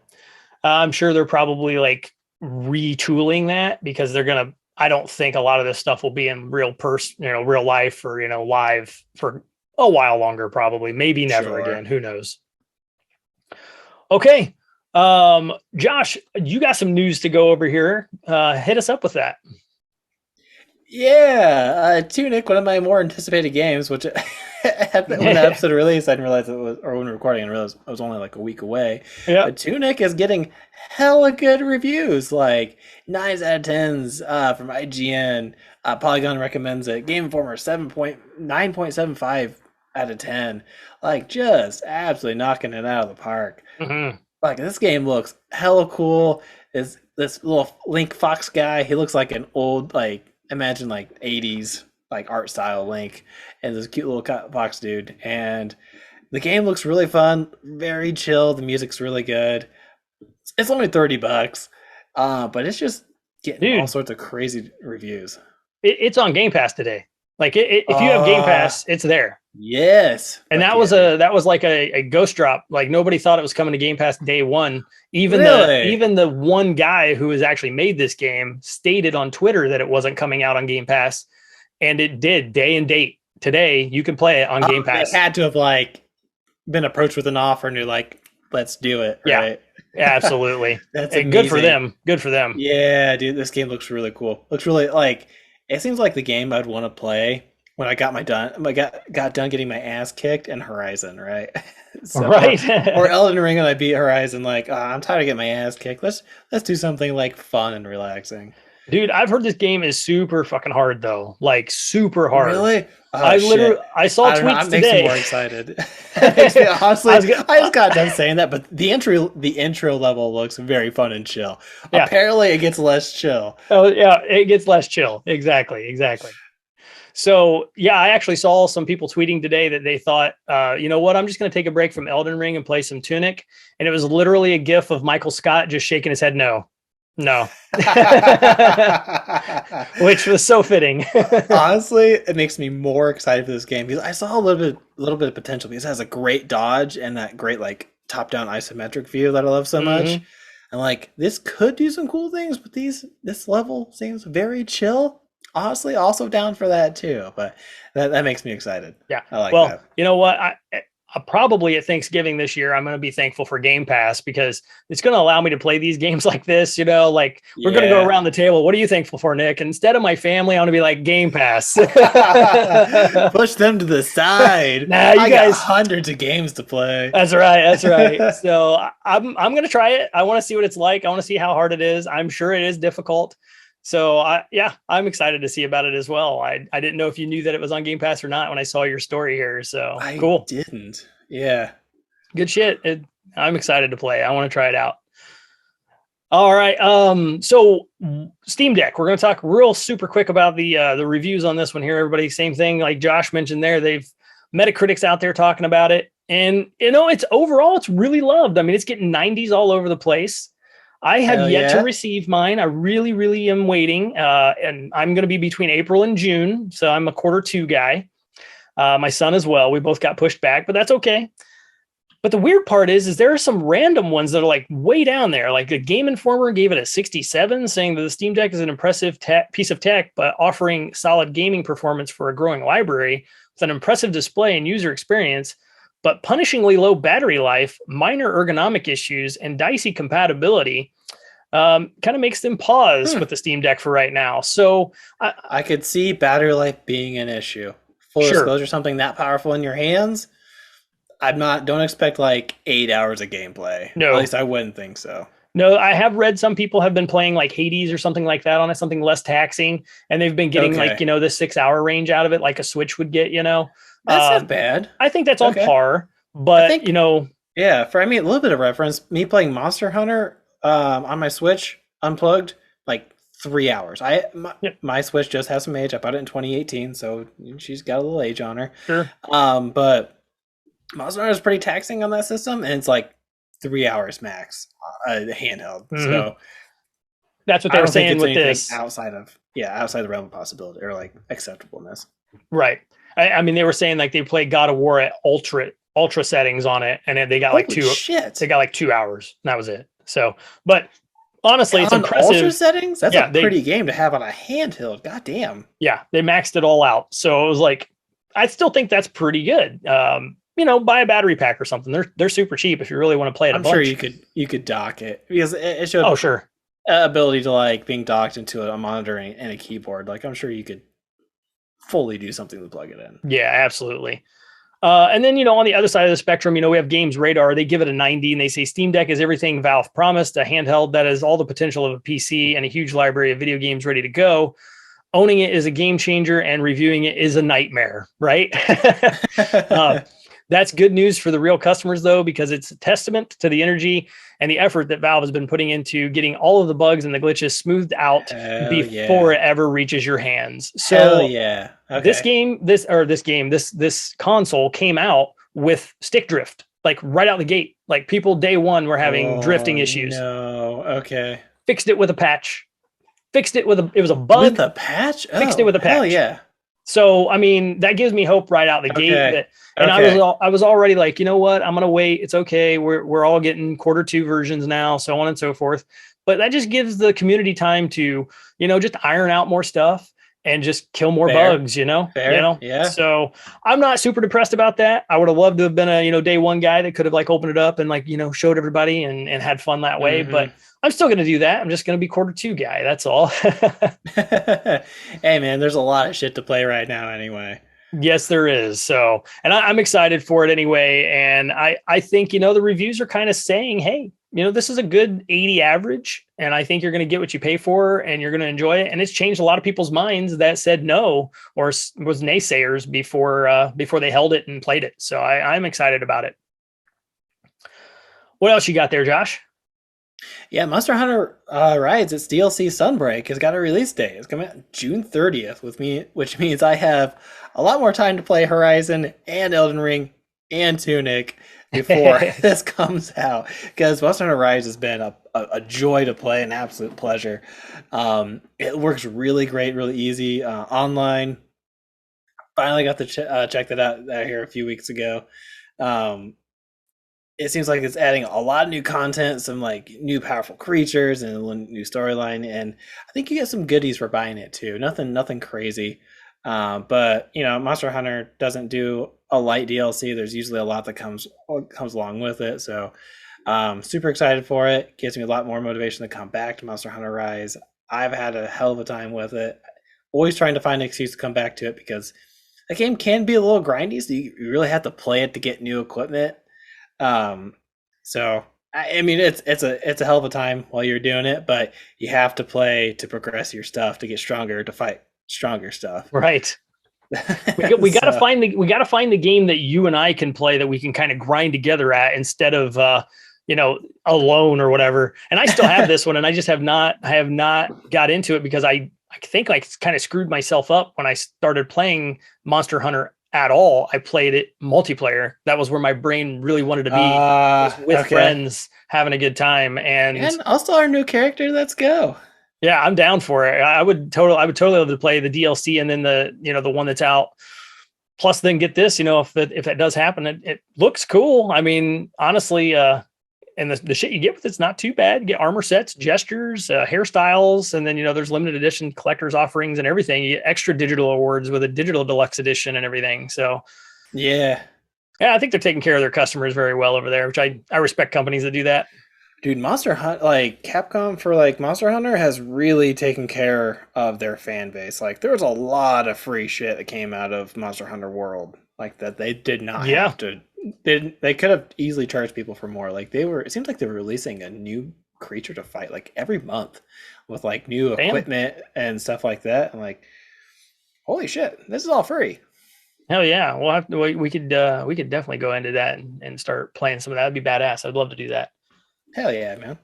I'm sure they're probably like retooling that, because they're going to, I don't think a lot of this stuff will be in real life or, live for a while longer, probably, maybe never again. Who knows? Okay. Josh, you got some news to go over here. Hit us up with that. Yeah, Tunic, one of my more anticipated games, which when the episode released, I didn't realize it was, or when recording, I realized it was only like a week away. Yeah. But Tunic is getting hella good reviews, like 9s out of 10s from IGN. Polygon recommends it. Game Informer 9.75 out of 10. Like, just absolutely knocking it out of the park. Mm-hmm. Like, this game looks hella cool. Is this little Link Fox guy? He looks like an old, like, imagine like 80s like art style Link, and this cute little fox dude. And the game looks really fun, very chill. The music's really good. It's only $30, but it's just getting all sorts of crazy reviews. It's on Game Pass today. Like if you have Game Pass, it's there. Yes. And that was like a ghost drop. Like, nobody thought it was coming to Game Pass day one. Even the one guy who has actually made this game stated on Twitter that it wasn't coming out on Game Pass, and it did. Day and date today, you can play it on Game Pass. They had to have like been approached with an offer and you're like, let's do it. Right? Yeah, absolutely. That's good for them. Good for them. Yeah, dude, this game looks really cool. Looks really like, it seems like the game I'd want to play when I got done getting my ass kicked in Horizon, right? Or Elden Ring, and I beat Horizon. Like, I'm tired of getting my ass kicked. Let's do something like fun and relaxing. Dude, I've heard this game is super fucking hard though. Like, super hard. Really? Oh, I saw tweets today. Makes me more excited. Makes me, honestly, I just got done saying that, but the intro level looks very fun and chill. Yeah. Apparently, it gets less chill. Oh yeah, it gets less chill. Exactly. So yeah, I actually saw some people tweeting today that they thought, you know what, I'm just going to take a break from Elden Ring and play some Tunic, and it was literally a gif of Michael Scott just shaking his head no. Which was so fitting. Honestly, it makes me more excited for this game because I saw a little bit of potential, because it has a great dodge and that great like top-down isometric view that I love so much. And like, this could do some cool things, but this level seems very chill. Honestly, also down for that too, but that makes me excited. Yeah. I like that. You know what? probably at Thanksgiving this year, I'm going to be thankful for Game Pass because it's going to allow me to play these games like this. Like we're going to go around the table. What are you thankful for, Nick? And instead of my family, I want to be like Game Pass. Push them to the side. Nah, you guys got hundreds of games to play. That's right. That's right. So I'm going to try it. I want to see what it's like. I want to see how hard it is. I'm sure it is difficult. So I'm excited to see about it as well. I didn't know if you knew that it was on Game Pass or not when I saw your story here. So cool. I didn't. Yeah. Good shit. I'm excited to play. I want to try it out. All right. So Steam Deck, we're going to talk real super quick about the reviews on this one here. Everybody, same thing. Like Josh mentioned there, they've Metacritic's out there talking about it. And it's overall, it's really loved. I mean, it's getting 90s all over the place. I have yet to receive mine. I really, really am waiting. And I'm going to be between April and June. So I'm a Q2 guy. My son as well. We both got pushed back, but that's okay. But the weird part is there are some random ones that are like way down there. Like the Game Informer gave it a 67, saying that the Steam Deck is an impressive piece of tech, but offering solid gaming performance for a growing library with an impressive display and user experience, but punishingly low battery life, minor ergonomic issues, and dicey compatibility kind of makes them pause with the Steam Deck for right now. So I could see battery life being an issue. Full disclosure, something that powerful in your hands, don't expect like 8 hours of gameplay. No. At least I wouldn't think so. No, I have read some people have been playing like Hades or something like that on it, something less taxing, and they've been getting like, the 6 hour range out of it, like a Switch would get, That's not bad. I think that's on par, but yeah, for a little bit of reference, me playing Monster Hunter on my Switch unplugged, like 3 hours. My Switch just has some age. I bought it in 2018, so she's got a little age on her. Sure. But Monster Hunter is pretty taxing on that system, and it's like 3 hours max handheld. Mm-hmm. So that's what they were saying with this. Outside the realm of possibility or like acceptableness. Right. I mean, they were saying like they played God of War at ultra settings on it, and they got like 2 hours. And that was it. So, but honestly, it's impressive. Ultra settings? That's a pretty game to have on a handheld. God damn. Yeah, they maxed it all out. So it was like, I still think that's pretty good. Buy a battery pack or something. They're super cheap if you really want to play it. I'm sure you could dock it because it showed. Oh, sure. Ability to like being docked into a monitor and a keyboard. Like I'm sure you could fully do something to plug it in. Yeah, absolutely. And then, on the other side of the spectrum, we have Games Radar. They give it a 90 and they say Steam Deck is everything Valve promised, a handheld that has all the potential of a PC and a huge library of video games ready to go. Owning it is a game changer and reviewing it is a nightmare, right? That's good news for the real customers, though, because it's a testament to the energy and the effort that Valve has been putting into getting all of the bugs and the glitches smoothed out before it ever reaches your hands. So okay. This console came out with stick drift, like right out the gate. Like people day one were having drifting issues. No, okay. Fixed it with a patch. It was a bug. With a patch? Fixed it with a patch. Hell yeah. So, I mean, that gives me hope right out the gate. I was already like, you know what? I'm going to wait. It's okay. We're all getting Q2 versions now, so on and so forth. But that just gives the community time to, just iron out more stuff and just kill more bugs, Fair. Yeah. So I'm not super depressed about that. I would have loved to have been a, day one guy that could have like opened it up and like, showed everybody and had fun that way. Mm-hmm. But I'm still going to do that. I'm just going to be Q2 guy. That's all. Hey man, there's a lot of shit to play right now anyway. Yes, there is. So, and I'm excited for it anyway. And I think, the reviews are kind of saying, hey, this is a good 80 average. And I think you're going to get what you pay for and you're going to enjoy it. And it's changed a lot of people's minds that said no or was naysayers before they held it and played it. So I'm excited about it. What else you got there, Josh? Yeah, Monster Hunter Rise, its DLC Sunbreak has got a release date. It's coming out June 30th with me, which means I have a lot more time to play Horizon and Elden Ring and Tunic before this comes out. Because Monster Hunter Rise has been a joy to play, an absolute pleasure. It works really great, really easy online. Finally got to check that out here a few weeks ago. It seems like it's adding a lot of new content, some like new powerful creatures and a new storyline. And I think you get some goodies for buying it too. Nothing crazy. But Monster Hunter doesn't do a light DLC, there's usually a lot that comes along with it. So super excited for it. Gives me a lot more motivation to come back to Monster Hunter Rise. I've had a hell of a time with it. Always trying to find an excuse to come back to it because the game can be a little grindy, so you really have to play it to get new equipment. So I mean, it's a hell of a time while you're doing it, but you have to play to progress your stuff, to get stronger, to fight stronger stuff. Right. We got to find the game that you and I can play that we can kind of grind together at instead of alone or whatever. And I still have this one, and I have not got into it because I think I kind of screwed myself up when I started playing Monster Hunter at all. I played it multiplayer. That was where my brain really wanted to be, with friends having a good time. And also our new character. Let's go. Yeah, I'm down for it. I would totally love to play the DLC and then the one that's out. Plus, then get this, if that does happen, it looks cool. I mean, honestly, and the shit you get with it's not too bad. You get armor sets, gestures, hairstyles, and then there's limited edition collector's offerings and everything. You get extra digital awards with a digital deluxe edition and everything. So yeah, I think they're taking care of their customers very well over there, which I respect companies that do that. Dude, Monster Hunter, Capcom for Monster Hunter has really taken care of their fan base. There was a lot of free shit that came out of Monster Hunter World, that they did not have to. They could have easily charged people for more. It seems like they were releasing a new creature to fight every month with new equipment and stuff like that. I'm holy shit, this is all free. Hell yeah. We could definitely go into that and start playing some of that. That'd be badass. I'd love to do that. Hell yeah, man.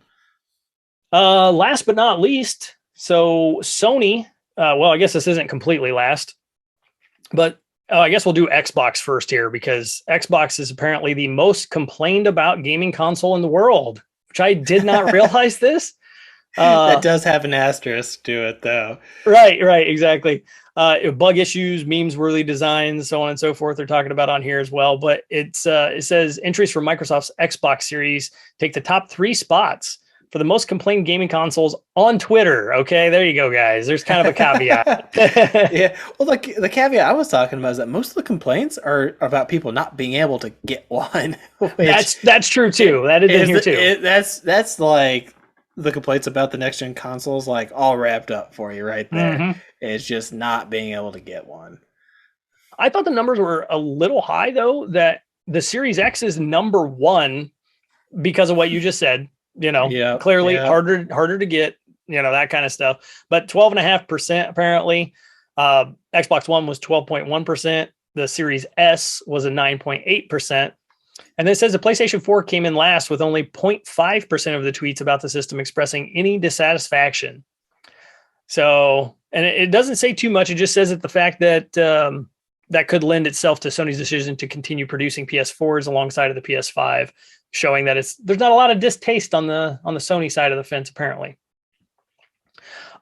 Last but not least, so Sony, I guess this isn't completely last, but I guess we'll do Xbox first here because Xbox is apparently the most complained about gaming console in the world, which I did not realize this. That does have an asterisk to it, though. Right, exactly. Bug issues, memes-worthy designs, so on and so forth. They're talking about on here as well. But it says entries for Microsoft's Xbox Series take the top 3 spots for the most complained gaming consoles on Twitter. Okay, there you go, guys. There's kind of a caveat. Yeah. Well, the caveat I was talking about is that most of the complaints are about people not being able to get one. That's true too. That is in here too. That's the complaints about the next gen consoles, all wrapped up for you right there. Mm-hmm. It's just not being able to get one. I thought the numbers were a little high though, that the Series X is number 1 because of what you just said, clearly harder to get, that kind of stuff, but 12.5% apparently. Xbox One was 12.1%. The Series S was a 9.8%. And then it says the PlayStation 4 came in last with only 0.5% of the tweets about the system expressing any dissatisfaction. So, and it doesn't say too much. It just says that the fact that that could lend itself to Sony's decision to continue producing PS4s alongside of the PS5, showing that there's not a lot of distaste on the Sony side of the fence, apparently.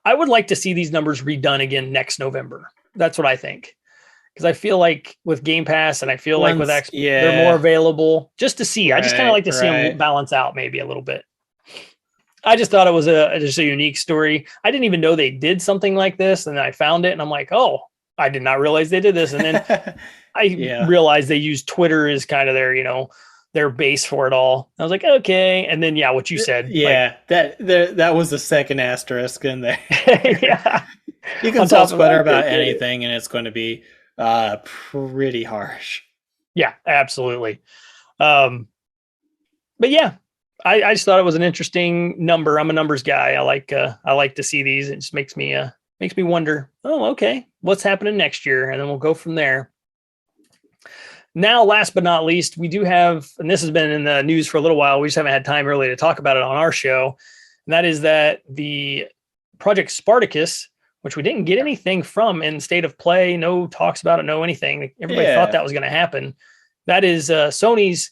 I would like to see these numbers redone again next November. That's what I think. Because I feel like with Game Pass and I feel like with Xbox, they're more available just to see. Right, I just kind of like to see them balance out maybe a little bit. I just thought it was just a unique story. I didn't even know they did something like this. And then I found it and I'm like, oh, I did not realize they did this. And then I realized they used Twitter as kind of their base for it all. I was like, okay. And then, what you said. Yeah, that was the second asterisk in there. Yeah. You can tell Twitter about anything and it's going to be pretty harsh. Yeah, absolutely. But yeah, I just thought it was an interesting number. I'm a numbers guy. I like to see these. It just makes me wonder, oh, okay, what's happening next year? And then we'll go from there. Now, last but not least, we do have, and this has been in the news for a little while, we just haven't had time really to talk about it on our show. And that is that the Project Spartacus, which we didn't get anything from in State of Play, no talks about it, no anything. Everybody thought that was going to happen. That is Sony's,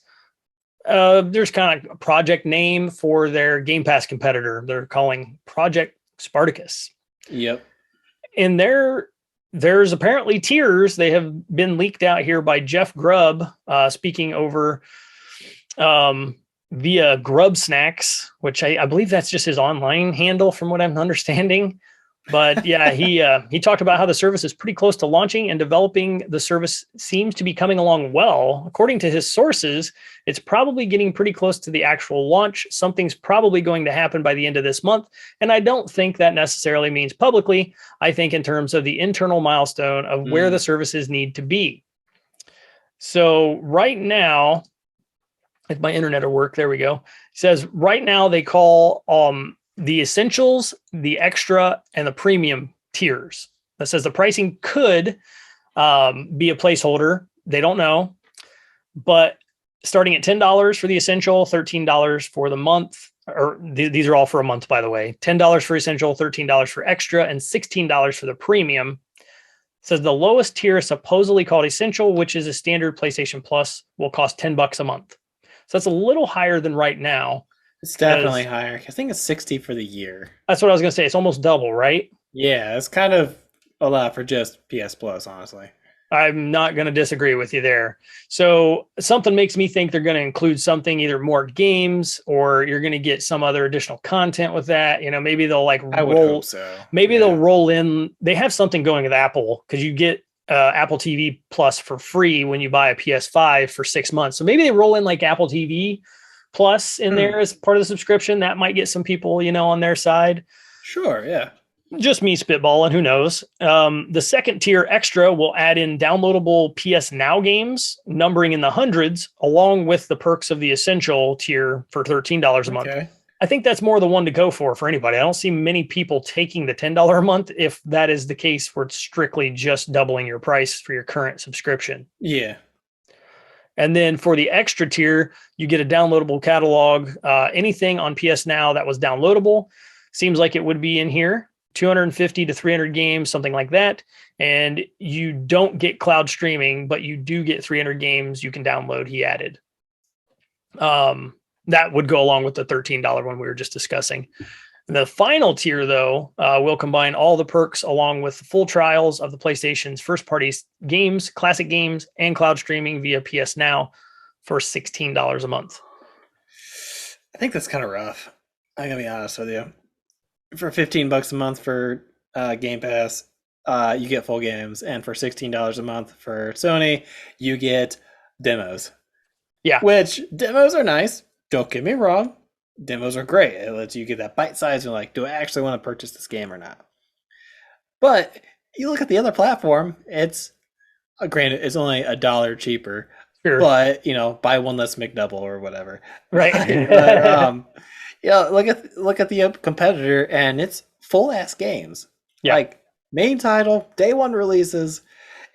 there's kind of a project name for their Game Pass competitor. They're calling Project Spartacus. Yep. And there's apparently tiers. They have been leaked out here by Jeff Grubb, speaking over via Grub Snacks, which I believe that's just his online handle from what I'm understanding. But yeah, he talked about how the service is pretty close to launching, and developing the service seems to be coming along well. According to his sources, it's probably getting pretty close to the actual launch. Something's probably going to happen by the end of this month. And I don't think that necessarily means publicly. I think in terms of the internal milestone of where the services need to be. So right now, if my internet will work, there we go. It says right now they call the essentials, the extra, and the premium tiers. That says the pricing could be a placeholder. They don't know, but starting at $10 for the essential, $13 for the month, or these are all for a month, by the way. $10 for essential, $13 for extra, and $16 for the premium. It says the lowest tier, supposedly called essential, which is a standard PlayStation Plus, will cost $10 a month. So that's a little higher than right now. It's definitely higher. I think it's 60 for the year. That's what I was going to say. It's almost double, right? Yeah, it's kind of a lot for just PS Plus, honestly. I'm not going to disagree with you there. So something makes me think they're going to include something, either more games, or you're going to get some other additional content with that. You know, maybe they'll like I would hope so. Maybe they'll roll in. They have something going with Apple, because you get Apple TV Plus for free when you buy a PS5 for 6 months. So maybe they roll in like Apple TV Plus in there as part of the subscription. That might get some people, you know, on their side. Sure, yeah. Just me spitballing, who knows? The second tier extra will add in downloadable PS Now games, numbering in the hundreds, along with the perks of the essential tier for $13 a month. I think that's more the one to go for anybody. I don't see many people taking the $10 a month if that is the case, where it's strictly just doubling your price for your current subscription. Yeah. And then for the extra tier, you get a downloadable catalog. Anything on PS Now that was downloadable seems like it would be in here. 250 to 300 games, something like that. And you don't get cloud streaming, but you do get 300 games you can download, he added. That would go along with the $13 one we were just discussing. The final tier, though, will combine all the perks along with the full trials of the PlayStation's first-party games, classic games, and cloud streaming via PS Now for $16 a month. I think that's kind of rough. I'm going to be honest with you. For $15 a month for Game Pass, you get full games. And for $16 a month for Sony, you get demos. Yeah. Which, demos are nice. Don't get me wrong. Demos are great. It lets you get that bite size and like, do I actually want to purchase this game or not? But you look at the other platform, it's granted, it's only $1 cheaper. Sure. But, you know, buy one less McDouble or whatever. Right. But, yeah, look at the competitor, and it's full ass games. Yeah. Like main title, day one releases.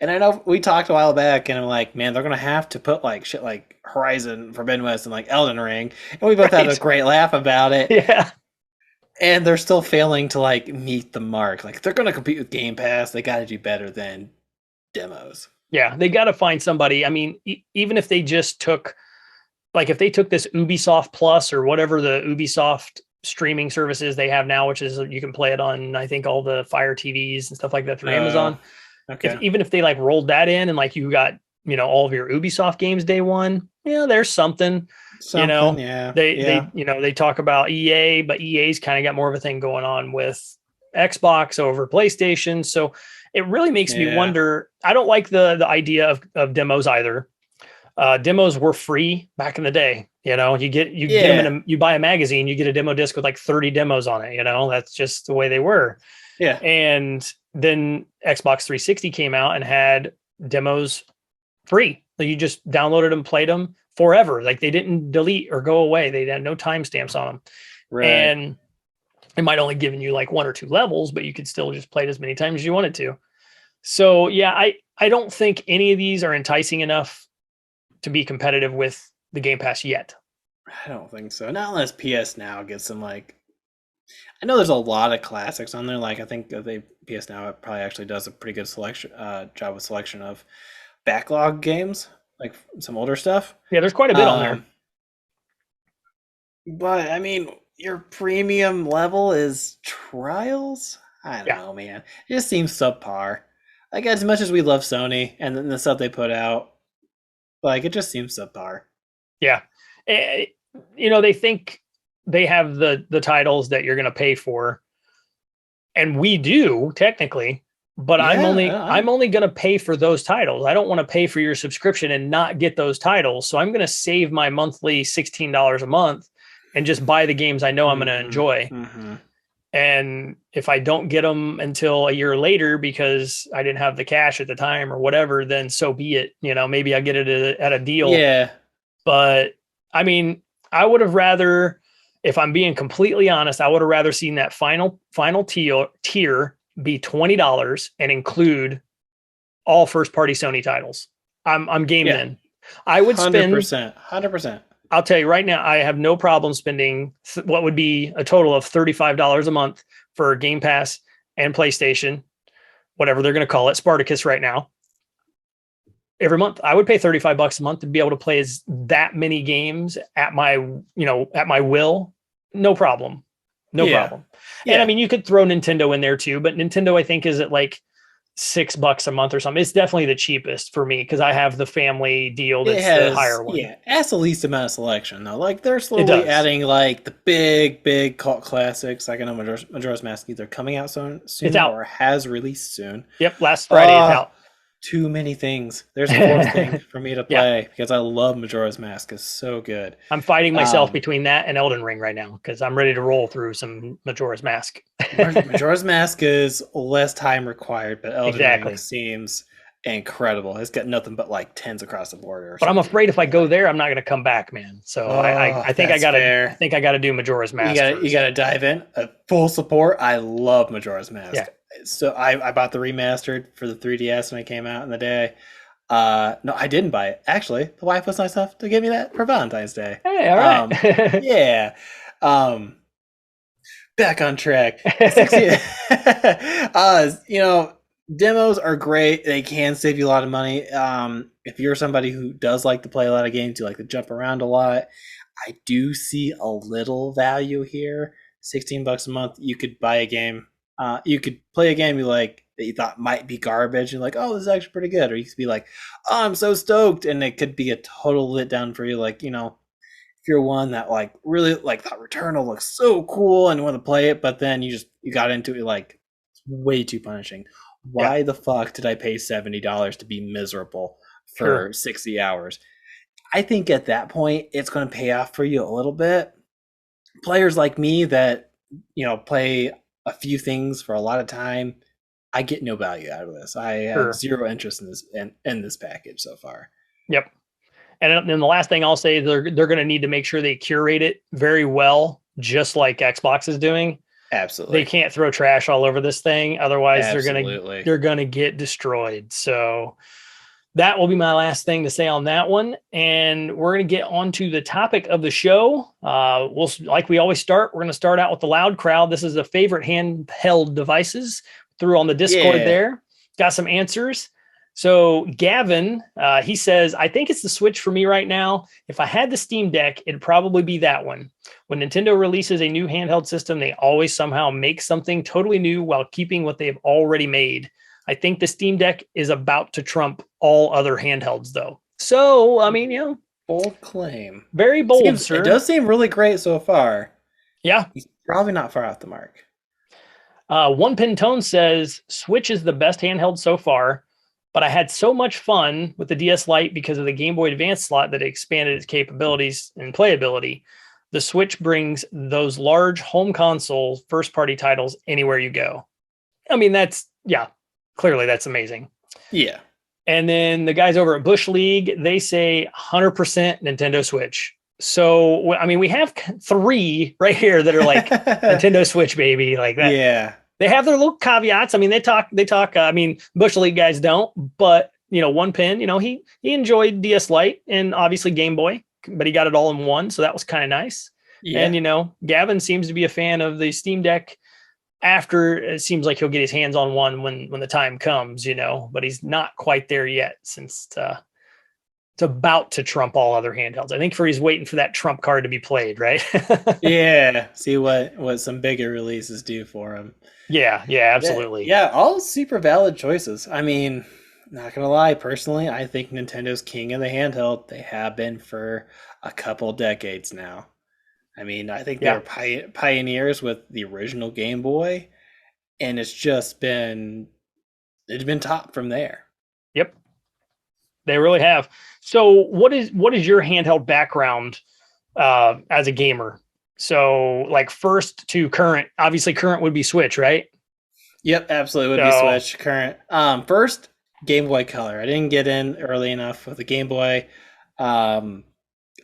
And I know we talked a while back, and I'm like, man, they're gonna have to put like shit like Horizon Forbidden West and like Elden Ring, and we both had a great laugh about it. Yeah. And they're still failing to like meet the mark. Like they're gonna compete with Game Pass. They got to do better than demos. Yeah, they got to find somebody. I mean, even if they just took. Like if they took this Ubisoft Plus or whatever the Ubisoft streaming services they have now, which is you can play it on, I think, all the Fire TVs and stuff like that through Amazon. Okay. Even if they like rolled that in and like you got, you know, all of your Ubisoft games day one, yeah, there's something you know, they talk about EA, but EA's kind of got more of a thing going on with Xbox over PlayStation. So it really makes me wonder. I don't like the idea of demos either. Demos were free back in the day. You know, you get them you buy a magazine, you get a demo disc with like 30 demos on it. You know, that's just the way they were. Yeah. And then Xbox 360 came out and had demos free. So you just downloaded them, played them forever. Like they didn't delete or go away. They had no timestamps on them. Right. And it might only given you like 1 or 2 levels, but you could still just play it as many times as you wanted to. So yeah, I don't think any of these are enticing enough to be competitive with the Game Pass yet. I don't think so. Not unless PS Now gets some like. I know there's a lot of classics on there. Like I think PS Now probably actually does a pretty good selection job with selection of backlog games, like some older stuff. Yeah, there's quite a bit on there. But I mean, your premium level is Trials. I don't know, man. It just seems subpar. Like as much as we love Sony and the stuff they put out. Like, it just seems subpar. Yeah. You know, they think they have the titles that you're going to pay for. And we do technically, but I'm only going to pay for those titles. I don't want to pay for your subscription and not get those titles. So I'm going to save my monthly $16 a month and just buy the games I know I'm going to enjoy. And if I don't get them until a year later because I didn't have the cash at the time or whatever, then so be it. Maybe I get it at a deal. Yeah. But I mean, I would have rather, if I'm being completely honest, I would have rather seen that final tier be $20 and include all first party Sony titles. I'm game then. I would spend 100%. I'll tell you right now, I have no problem spending what would be a total of $35 a month for Game Pass and PlayStation, whatever they're going to call it, Spartacus right now. Every month, I would pay $35 a month to be able to play that many games at my will. No problem. No problem. And I mean, you could throw Nintendo in there too, but Nintendo, I think, is at like $6 a month or something. It's definitely the cheapest for me because I have the family deal that's the higher one. Yeah, that's the least amount of selection though. Like they're slowly adding like the big cult classics. Like I know Majora's Mask either coming out soon or has released soon. Yep, last Friday it's out. Too many things. There's a fourth thing for me to play because I love Majora's Mask. It's so good. I'm fighting myself between that and Elden Ring right now because I'm ready to roll through some Majora's Mask. Majora's Mask is less time required, but Elden Ring seems incredible. It's got nothing but like 10s across the border. But I'm afraid if I go there, I'm not going to come back, man. So I think I gotta do Majora's Mask. You gotta dive in. Full support. I love Majora's Mask. Yeah. So I bought the remastered for the 3DS when it came out in the day. No, I didn't buy it. Actually, the wife was nice enough to give me that for Valentine's Day. Hey, all right. Yeah. Back on track. Demos are great. They can save you a lot of money. If you're somebody who does like to play a lot of games, you like to jump around a lot, I do see a little value here. $16 a month, you could buy a game. You could play a game you like that you thought might be garbage and like, oh, this is actually pretty good. Or you could be like, oh, I'm so stoked. And it could be a total letdown for you. Like, if you're one that like really like that Returnal looks so cool and you want to play it, but then you got into it like it's way too punishing. Why the fuck did I pay $70 to be miserable for 60 hours? I think at that point it's going to pay off for you a little bit. Players like me that, play a few things for a lot of time, I get no value out of this. I have zero interest in this package so far. Yep. And then the last thing I'll say is they're going to need to make sure they curate it very well, just like Xbox is doing. Absolutely. They can't throw trash all over this thing. Otherwise they're going to get destroyed. So that will be my last thing to say on that one. And we're going to get on to the topic of the show. Like we always start, we're going to start out with the loud crowd. This is the favorite handheld devices through on the Discord there. Got some answers. So Gavin, he says, I think it's the Switch for me right now. If I had the Steam Deck, it'd probably be that one. When Nintendo releases a new handheld system, they always somehow make something totally new while keeping what they've already made. I think the Steam Deck is about to trump all other handhelds, though. So, I mean, bold claim. Very bold, sir. It does seem really great so far. Yeah. He's probably not far off the mark. One Pin Tone says, Switch is the best handheld so far, but I had so much fun with the DS Lite because of the Game Boy Advance slot that it expanded its capabilities and playability. The Switch brings those large home console first-party titles anywhere you go. I mean, clearly that's amazing. Yeah. And then the guys over at Bush League, they say 100% Nintendo Switch. So, I mean, we have 3 right here that are like Nintendo Switch, baby. Like that. Yeah. They have their little caveats. I mean, they talk, I mean, Bush League guys don't, but One Pin, he enjoyed DS Lite and obviously Game Boy, but he got it all in one. So that was kind of nice. Yeah. And, Gavin seems to be a fan of the Steam Deck after it seems like he'll get his hands on one when the time comes, but he's not quite there yet since it's about to trump all other handhelds. I think he's waiting for that trump card to be played, right? Yeah. See what some bigger releases do for him. Yeah, absolutely. Yeah, all super valid choices. I mean, not gonna lie, personally, I think Nintendo's king of the handheld. They have been for a couple decades now. I mean, I think they were pioneers with the original Game Boy, and it's been top from there. Yep. They really have. So what is your handheld background as a gamer? So like first to current, obviously current would be Switch, right? Yep, absolutely would be Switch. Current. First, Game Boy Color. I didn't get in early enough with the Game Boy. I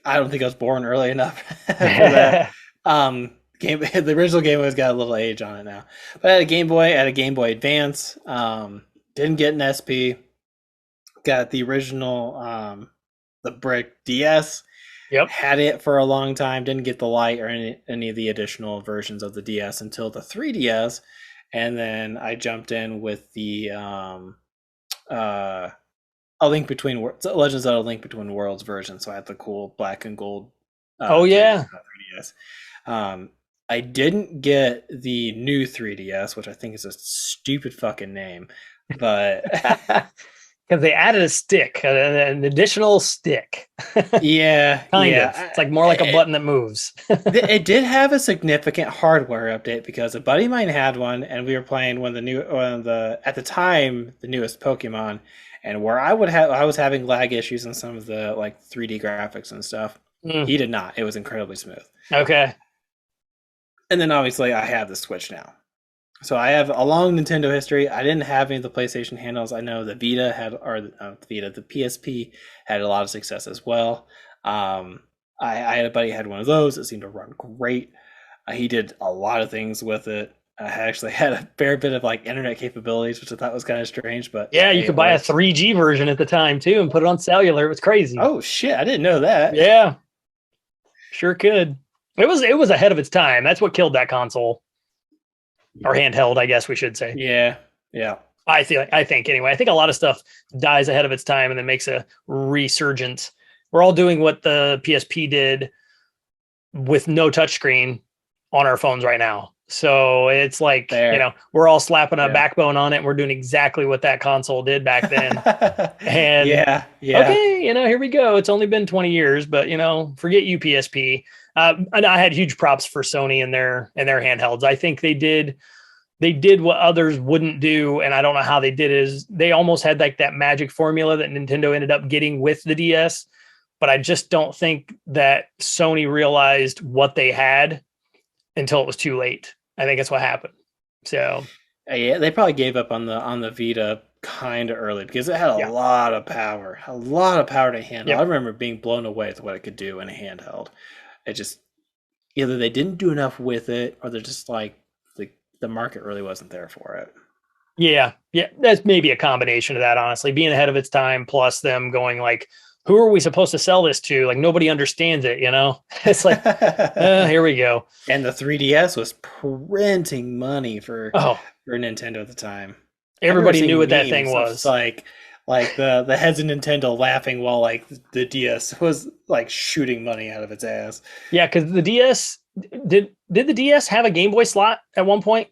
don't think I was born early enough for that. The original Game Boy's got a little age on it now. But I had a Game Boy, I had a Game Boy Advance. Didn't get an SP. Got the original the brick DS. Yep. Had it for a long time. Didn't get the Lite or any of the additional versions of the DS until the 3DS. And then I jumped in with the Legends of a Link Between Worlds version. So I had the cool black and gold. Oh yeah. 3DS. I didn't get the new 3DS, which I think is a stupid fucking name, but because they added a stick, an additional stick. Yeah, kind of. It's like more like a button that moves. It did have a significant hardware update because a buddy of mine had one, and we were playing at the time the newest Pokemon, and where I was having lag issues in some of the like 3D graphics and stuff. He did not. It was incredibly smooth. Okay. And then obviously I have the Switch now. So I have a long Nintendo history. I didn't have any of the PlayStation handles. I know the Vita the PSP had a lot of success as well. I had a buddy who had one of those. It seemed to run great. He did a lot of things with it. I actually had a fair bit of like internet capabilities, which I thought was kind of strange. But yeah, you could buy a 3G version at the time too and put it on cellular. It was crazy. Oh shit, I didn't know that. Yeah, sure could. It was ahead of its time. That's what killed that console. Or handheld, I guess we should say. Yeah. I think anyway. I think a lot of stuff dies ahead of its time and then makes a resurgence. We're all doing what the PSP did with no touchscreen on our phones right now. So it's like, we're all slapping a backbone on it and we're doing exactly what that console did back then. And yeah. Okay, here we go. It's only been 20 years, but forget you PSP. And I had huge props for Sony and their handhelds. I think they did what others wouldn't do, and I don't know how they did it. Is they almost had like that magic formula that Nintendo ended up getting with the DS, but I just don't think that Sony realized what they had until it was too late. I think that's what happened. So yeah, they probably gave up on the Vita kind of early because it had a lot of power to handle. I remember being blown away with what it could do in a handheld. It just either they didn't do enough with it, or they're just like the market really wasn't there for it. Yeah, that's maybe a combination of that. Honestly, being ahead of its time, plus them going like, "Who are we supposed to sell this to?" Like nobody understands it. It's like, here we go. And the 3DS was printing money for Nintendo at the time. Everybody knew what that thing was. Like the heads of Nintendo laughing while like the DS was like shooting money out of its ass. Yeah, because the DS did the DS have a Game Boy slot at one point?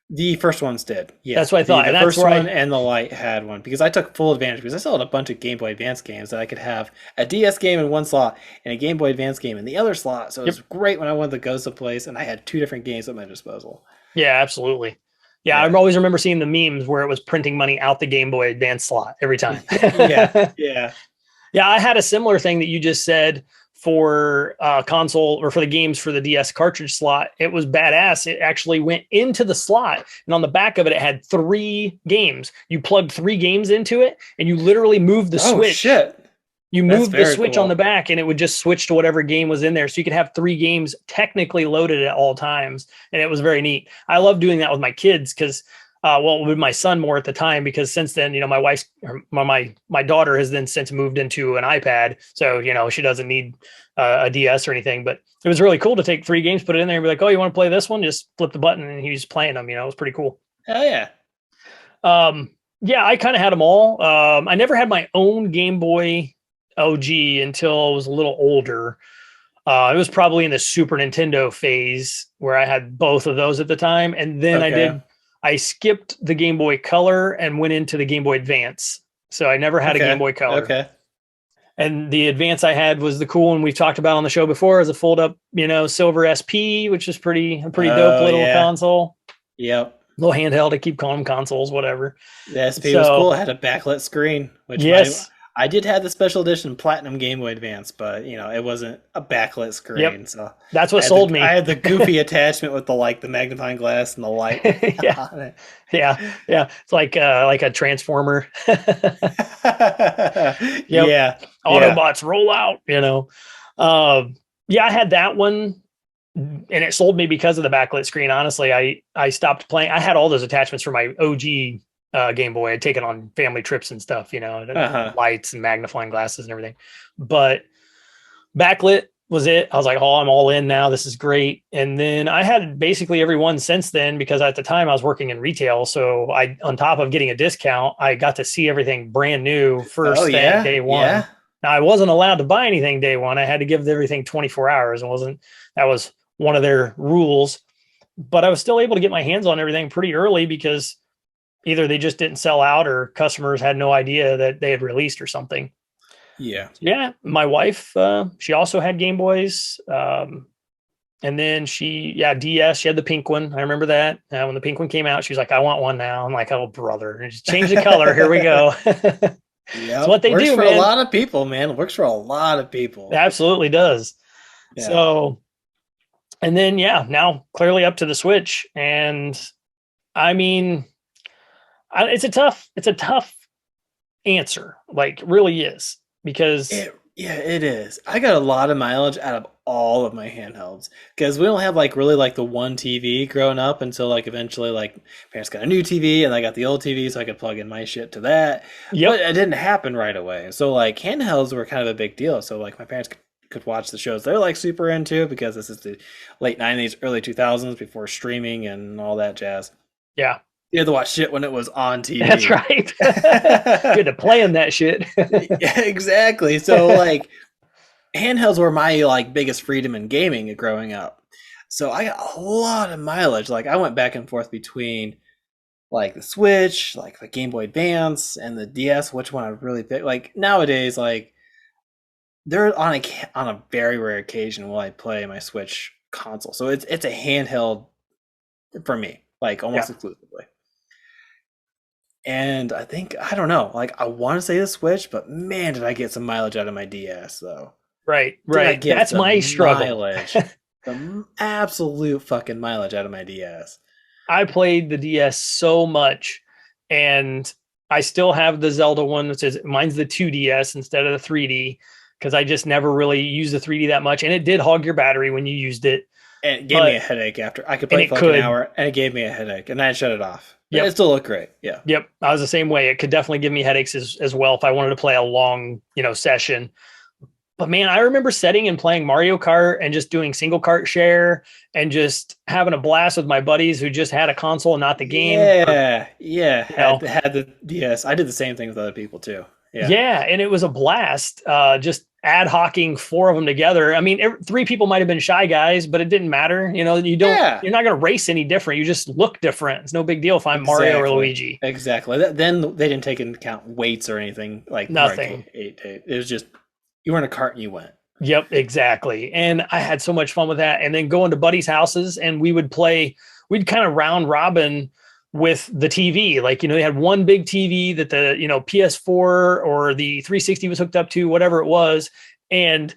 The first ones did. Yeah, that's what I thought. The first one and the Lite had one because I took full advantage because I still had a bunch of Game Boy Advance games that I could have a DS game in one slot and a Game Boy Advance game in the other slot. So it was great when I wanted to go someplace and I had two different games at my disposal. Yeah, absolutely. Yeah, I always remember seeing the memes where it was printing money out the Game Boy Advance slot every time. Yeah. I had a similar thing that you just said for console or for the games for the DS cartridge slot. It was badass. It actually went into the slot, and on the back of it, it had 3 games. You plugged 3 games into it, and you literally moved the switch. Shit. You moved the switch on the back and it would just switch to whatever game was in there. So you could have 3 games technically loaded at all times. And it was very neat. I love doing that with my kids because, with my son more at the time, because since then, my wife's, my daughter has then since moved into an iPad. So, she doesn't need a DS or anything, but it was really cool to take 3 games, put it in there and be like, oh, you want to play this one? Just flip the button and he's playing them. It was pretty cool. Hell yeah. I kind of had them all. I never had my own Game Boy OG until I was a little older. It was probably in the Super Nintendo phase where I had both of those at the time. And then I skipped the Game Boy Color and went into the Game Boy Advance. So I never had a Game Boy Color. Okay. And the Advance I had was the cool one we've talked about on the show before, as a fold up, silver SP, which is a pretty dope little console. Yep. little handheld. I keep calling them consoles, whatever. The SP was So cool. It had a backlit screen, which yes, I did have the special edition Platinum Game Boy Advance, but it wasn't a backlit yep, screen. So that's what I had sold I me. had the goofy attachment with the magnifying glass and the light Yeah, on it. yeah. It's like a transformer. Yep. Yeah, yeah. Autobots roll out, yeah, I had that one and it sold me because of the backlit screen. Honestly, I stopped playing. I had all those attachments for my OG Game Boy. I'd taken on family trips and stuff, Uh-huh. lights and magnifying glasses and everything. But backlit was it. I was like, oh, I'm all in now. This is great. And then I had basically every one since then because at the time I was working in retail. So on top of getting a discount, I got to see everything brand new Oh first thing, yeah, day one. yeah. Now I wasn't allowed to buy anything day one. I had to give everything 24 hours and that was one of their rules, but I was still able to get my hands on everything pretty early because either they just didn't sell out or customers had no idea that they had released or something. Yeah. Yeah, my wife, she also had Game Boys. And then DS, she had the pink one. I remember that. When the pink one came out, she was like, I want one now. I'm like, oh, brother, and just change the color. Here we go. It's Yep. what they Works do, for man. a lot of people, man. Works for a lot of people. It absolutely does. Yeah. So, and then, now clearly up to the Switch. And I mean, it's a tough answer. Like, really is because It is. I got a lot of mileage out of all of my handhelds because we don't have really the one TV growing up until eventually parents got a new TV and I got the old TV so I could plug in my shit to that. yep. But it didn't happen right away. So handhelds were kind of a big deal. So my parents could watch the shows they're super into because this is the late 90s, early 2000s before streaming and all that jazz. Yeah. You had to watch shit when it was on TV. That's right. You had to play in that shit. Yeah, exactly. So handhelds were my biggest freedom in gaming growing up. So I got a lot of mileage. I went back and forth between the Switch, the Game Boy Advance, and the DS. Which one I really pick? Nowadays, they're on a very rare occasion will I play my Switch console. So it's a handheld for me, almost exclusively. And I think I don't know, I want to say the Switch, but man, did I get some mileage out of my DS though. Right. That's my struggle. The absolute fucking mileage out of my DS. I played the DS so much, and I still have the Zelda one, which is mine's the 2DS instead of the 3D, because I just never really used the 3D that much, and it did hog your battery when you used it. And it gave me a headache after. I could play for an hour, and it gave me a headache, and I shut it off. Yeah, it still looked great. Yeah. Yep. I was the same way. It could definitely give me headaches as well if I wanted to play a long, session. But man, I remember setting and playing Mario Kart and just doing single cart share and just having a blast with my buddies who just had a console and not the game. Yeah. Had the DS. I did the same thing with other people too. Yeah, and it was a blast. Just ad hocing 4 of them together. I mean, 3 people might have been shy guys, but it didn't matter. You're not going to race any different. You just look different. It's no big deal if I'm Mario or Luigi. Exactly. Then they didn't take into account weights or anything nothing. It was just you were in a cart and you went. Yep, exactly. And I had so much fun with that. And then going to buddies' houses and we'd kind of round robin with the TV. They had one big TV that the, PS4 or the 360 was hooked up to, whatever it was. And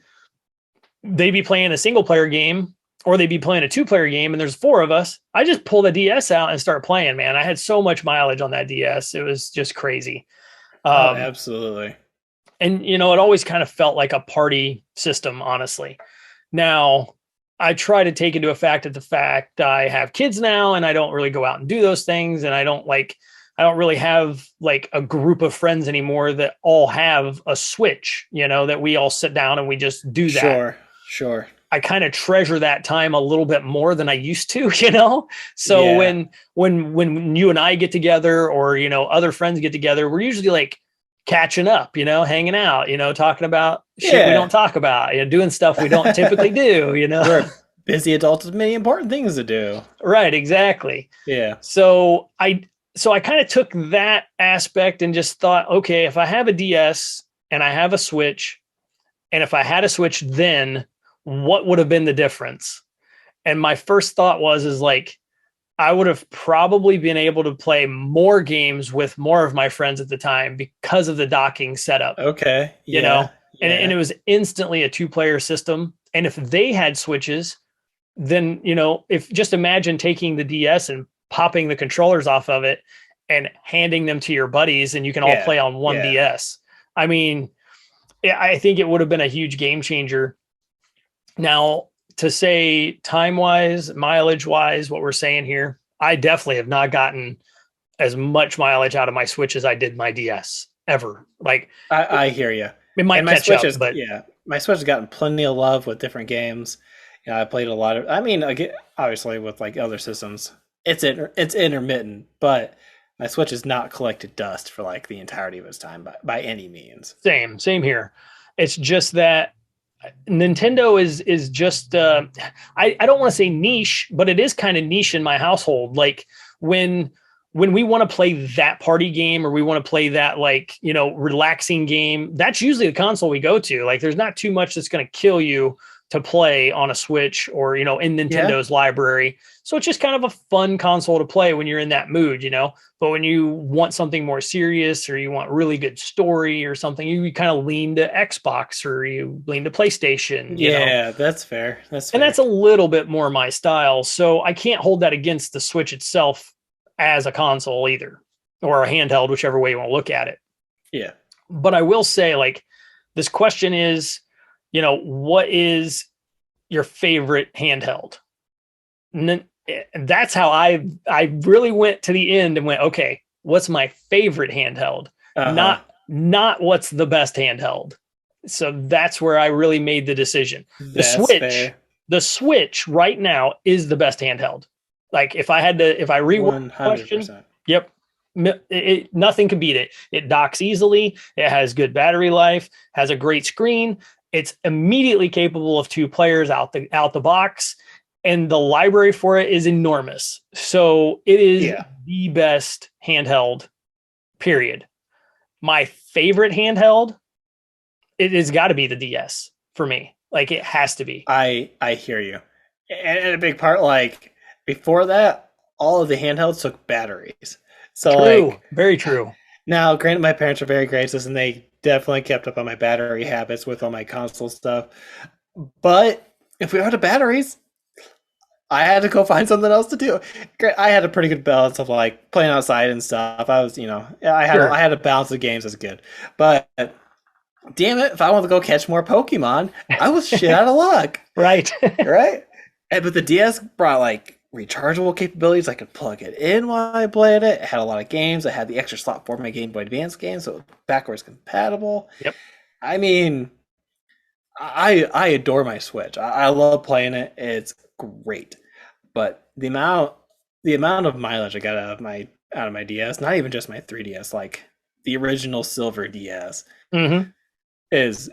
they'd be playing a single player game or they'd be playing a 2-player game and there's 4 of us. I just pull the DS out and start playing, man. I had so much mileage on that DS. It was just crazy. Absolutely. And, it always kind of felt like a party system, honestly. Now, I try to take into effect the fact I have kids now and I don't really go out and do those things. And I don't really have a group of friends anymore that all have a Switch, that we all sit down and we just do that. Sure. I kind of treasure that time a little bit more than I used to, So when you and I get together or, other friends get together, we're usually catching up, hanging out, talking about shit we don't talk about, doing stuff we don't typically do, We're busy adults with many important things to do. Right, exactly. Yeah. So I kind of took that aspect and just thought, okay, if I have a DS and I have a Switch, and if I had a Switch then, what would have been the difference? And my first thought is I would have probably been able to play more games with more of my friends at the time because of the docking setup. Okay. You Yeah. know, and Yeah. it was instantly a 2-player system. And if they had Switches, then, if just imagine taking the DS and popping the controllers off of it and handing them to your buddies, and you can all Yeah. play on one Yeah. DS. I mean, I think it would have been a huge game changer. Now, to say time wise, mileage wise, what we're saying here, I definitely have not gotten as much mileage out of my Switch as I did my DS ever. Like, I hear you. it might And my catch Switch up, is, but yeah, my Switch has gotten plenty of love with different games. I played a lot of, I mean, obviously with like other systems, it's intermittent, but my Switch has not collected dust for like the entirety of its time by any means. same here. It's just that Nintendo is just I don't want to say niche, but it is kind of niche in my household. Like when we want to play that party game or we want to play that relaxing game, that's usually the console we go to. Like there's not too much that's going to kill you to play on a Switch or in Nintendo's library. So it's just kind of a fun console to play when you're in that mood, But when you want something more serious or you want really good story or something, you kind of lean to Xbox or you lean to PlayStation. Yeah, that's fair. And that's a little bit more my style. So I can't hold that against the Switch itself as a console either, or a handheld, whichever way you want to look at it. Yeah. But I will say, like, this question is, what is your favorite handheld? That's how I really went to the end and went, okay, what's my favorite handheld? Not what's the best handheld. So that's where I really made the decision. The Switch right now is the best handheld. Like if I rework the question, yep, nothing can beat it. It docks easily. It has good battery life, has a great screen. It's immediately capable of 2 players out the box, and the library for it is enormous. So it is the best handheld, period. My favorite handheld, it has got to be the DS for me. Like it has to be. I hear you. And a big part, like before that, all of the handhelds took batteries. So true. Very true. Now, granted, my parents are very gracious and they definitely kept up on my battery habits with all my console stuff. But if we were out of batteries, I had to go find something else to do. I had a pretty good balance of like playing outside and stuff. I was, I had a balance of games that's good. But damn it, if I wanted to go catch more Pokemon, I was shit out of luck. Right. Right? But the DS brought like rechargeable capabilities. I could plug it in while I played it. It had a lot of games. I had the extra slot for my Game Boy Advance games, so it was backwards compatible. Yep. I mean, I adore my Switch. I love playing it. It's great. But the amount of mileage I got out of my DS, not even just my 3DS, like the original silver DS, is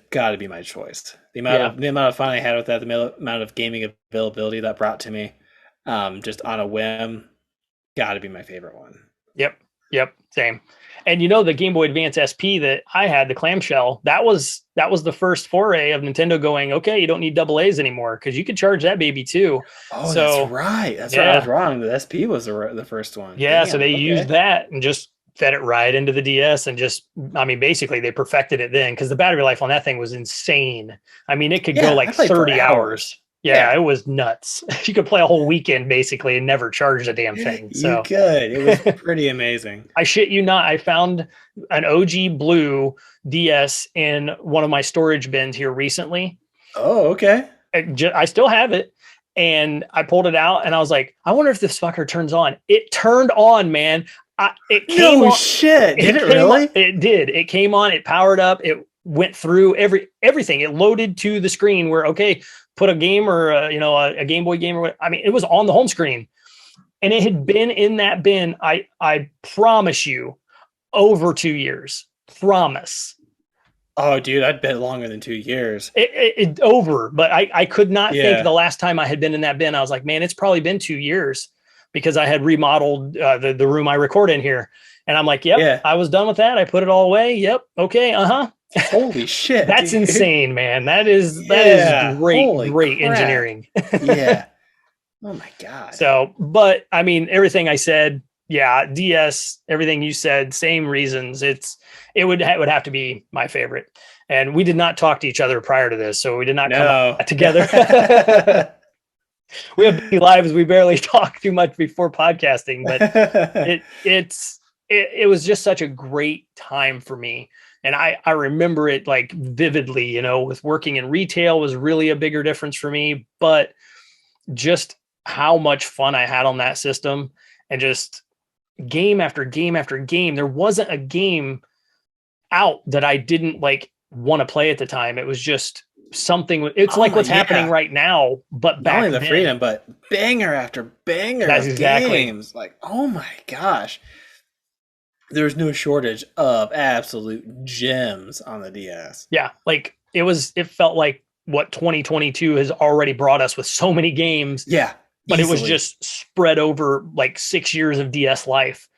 got to be my choice. The amount of fun I had with that, the amount of gaming availability that brought to me, just on a whim, got to be my favorite one. Yep, same. And the Game Boy Advance SP that I had, the clamshell, that was the first foray of Nintendo going, okay, you don't need AA's anymore because you could charge that baby too. Oh, so, that's right. That's right. I was wrong. The SP was the first one. Yeah, so they used that and just fed it right into the DS and basically they perfected it then because the battery life on that thing was insane. I mean, it could go like 30 hours. Yeah, it was nuts. You could play a whole weekend basically and never charge a damn thing. So you could. It was pretty amazing. I shit you not. I found an OG blue DS in one of my storage bins here recently. Oh, okay. I still have it. And I pulled it out and I was like, I wonder if this fucker turns on. It turned on, man. It came on. Shit. Did it really? It did. It came on. It powered up. It went through everything. It loaded to the screen where, okay, put a game or a Game Boy game or what. I mean, it was on the home screen, and it had been in that bin. I promise you, over 2 years. Promise. Oh, dude, I'd bet longer than 2 years. It over, but I could not think the last time I had been in that bin. I was like, man, it's probably been 2 years because I had remodeled the room I record in here, and I'm like, I was done with that. I put it all away. Yep, okay, Holy shit. That's insane, man. That is great engineering. Yeah. Oh my God. So, but I mean, everything I said, yeah, DS, everything you said, same reasons. It would have to be my favorite. And we did not talk to each other prior to this, so we did not come No. up together. We have busy lives. We barely talk too much before podcasting, but it was just such a great time for me. And I remember it like vividly, you know, with working in retail was really a bigger difference for me, but just how much fun I had on that system and just game after game after game. There wasn't a game out that I didn't like want to play at the time. It was just something. It's like what's happening right now, but not back only the then. freedom, but banger after banger That's of exactly. games. Like, oh my gosh. There's no shortage of absolute gems on the DS. Yeah, like it felt like what 2022 has already brought us with so many games. Yeah. But easily. it was just spread over like 6 years of DS life.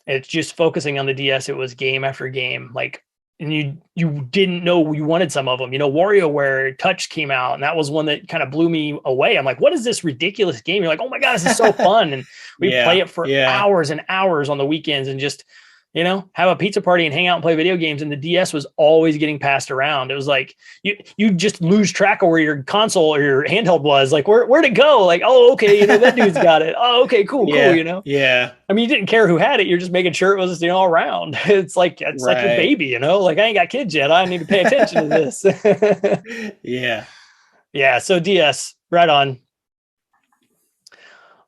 It's just focusing on the DS. It was game after game. Like, and you didn't know you wanted some of them. You know, WarioWare Touch came out, and that was one that kind of blew me away. I'm like, what is this ridiculous game? You're like, oh my God, this is so fun. And we play it for hours and hours on the weekends and just, you know, have a pizza party and hang out and play video games. And the DS was always getting passed around. It was like you just lose track of where your console or your handheld was. Like, where'd it go? Like, oh, okay, you know, that dude's got it. Oh, okay, cool, you know? Yeah. I mean, you didn't care who had it. You're just making sure it was, you know, around. It's like your baby, you know? Like, I ain't got kids yet. I need to pay attention to this. Yeah. Yeah, so DS, right on.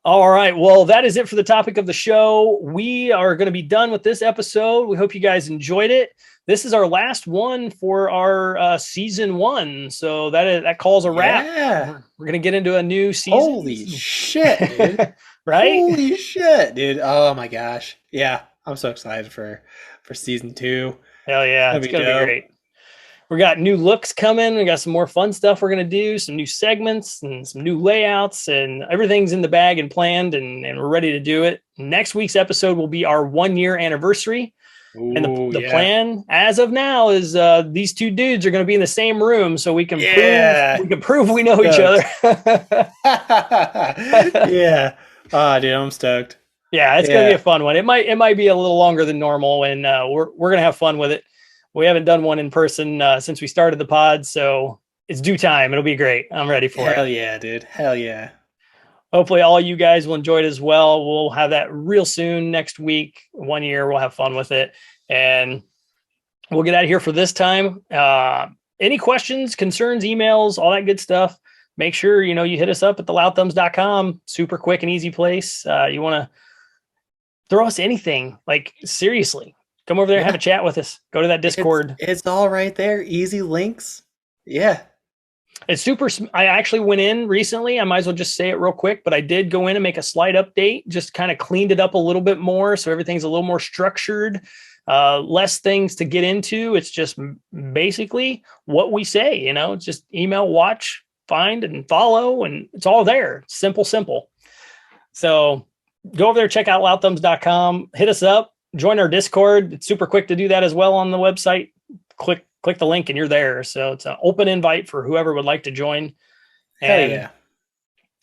All right. Well, that is it for the topic of the show. We are going to be done with this episode. We hope you guys enjoyed it. This is our last one for our season 1. So that calls a wrap. Yeah. We're going to get into a new season. Holy shit, dude. Right? Holy shit, dude. Oh my gosh. Yeah. I'm so excited for season 2. Hell yeah. It's going to be great. We got new looks coming. We got some more fun stuff we're going to do, some new segments and some new layouts, and everything's in the bag and planned, and we're ready to do it. Next week's episode will be our 1-year anniversary. Ooh, and the plan as of now is these two dudes are going to be in the same room so we can prove we know each other. Yeah. Oh, dude, I'm stoked. Yeah, it's going to be a fun one. It might be a little longer than normal, and we're going to have fun with it. We haven't done one in person since we started the pod, so it's due time. It'll be great. I'm ready for it. Hell yeah, dude. Hell yeah. Hopefully all you guys will enjoy it as well. We'll have that real soon next week. 1 year, we'll have fun with it. And we'll get out of here for this time. Any questions, concerns, emails, all that good stuff, make sure, you know, you hit us up at theloudthumbs.com. Super quick and easy place. You want to throw us anything, like seriously. Come over there and have a chat with us. Go to that Discord. It's all right there. Easy links. Yeah. It's super. I actually went in recently. I might as well just say it real quick, but I did go in and make a slight update, just kind of cleaned it up a little bit more. So everything's a little more structured, less things to get into. It's just basically what we say, you know, it's just email, watch, find, and follow, and it's all there. Simple. So go over there, check out loudthumbs.com, hit us up. Join our Discord. It's super quick to do that as well on the website. Click the link and you're there. So it's an open invite for whoever would like to join. And yeah.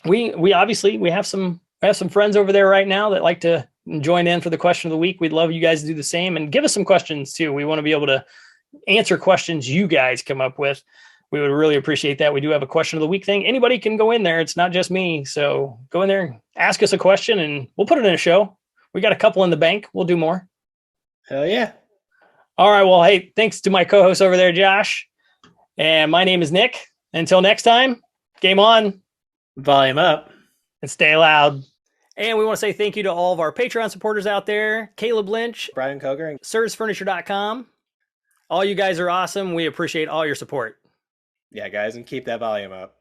We obviously we have some friends over there right now that like to join in for the question of the week. We'd love you guys to do the same and give us some questions too. We want to be able to answer questions you guys come up with. We would really appreciate that. We do have a question of the week thing. Anybody can go in there. It's not just me. So go in there, ask us a question, and we'll put it in a show. We got a couple in the bank. We'll do more. Hell yeah. All right. Well, hey, thanks to my co-host over there, Josh. And my name is Nick. Until next time, game on. Volume up. And stay loud. And we want to say thank you to all of our Patreon supporters out there. Caleb Lynch. Brian Coger. And SirsFurniture.com. All you guys are awesome. We appreciate all your support. Yeah, guys, and keep that volume up.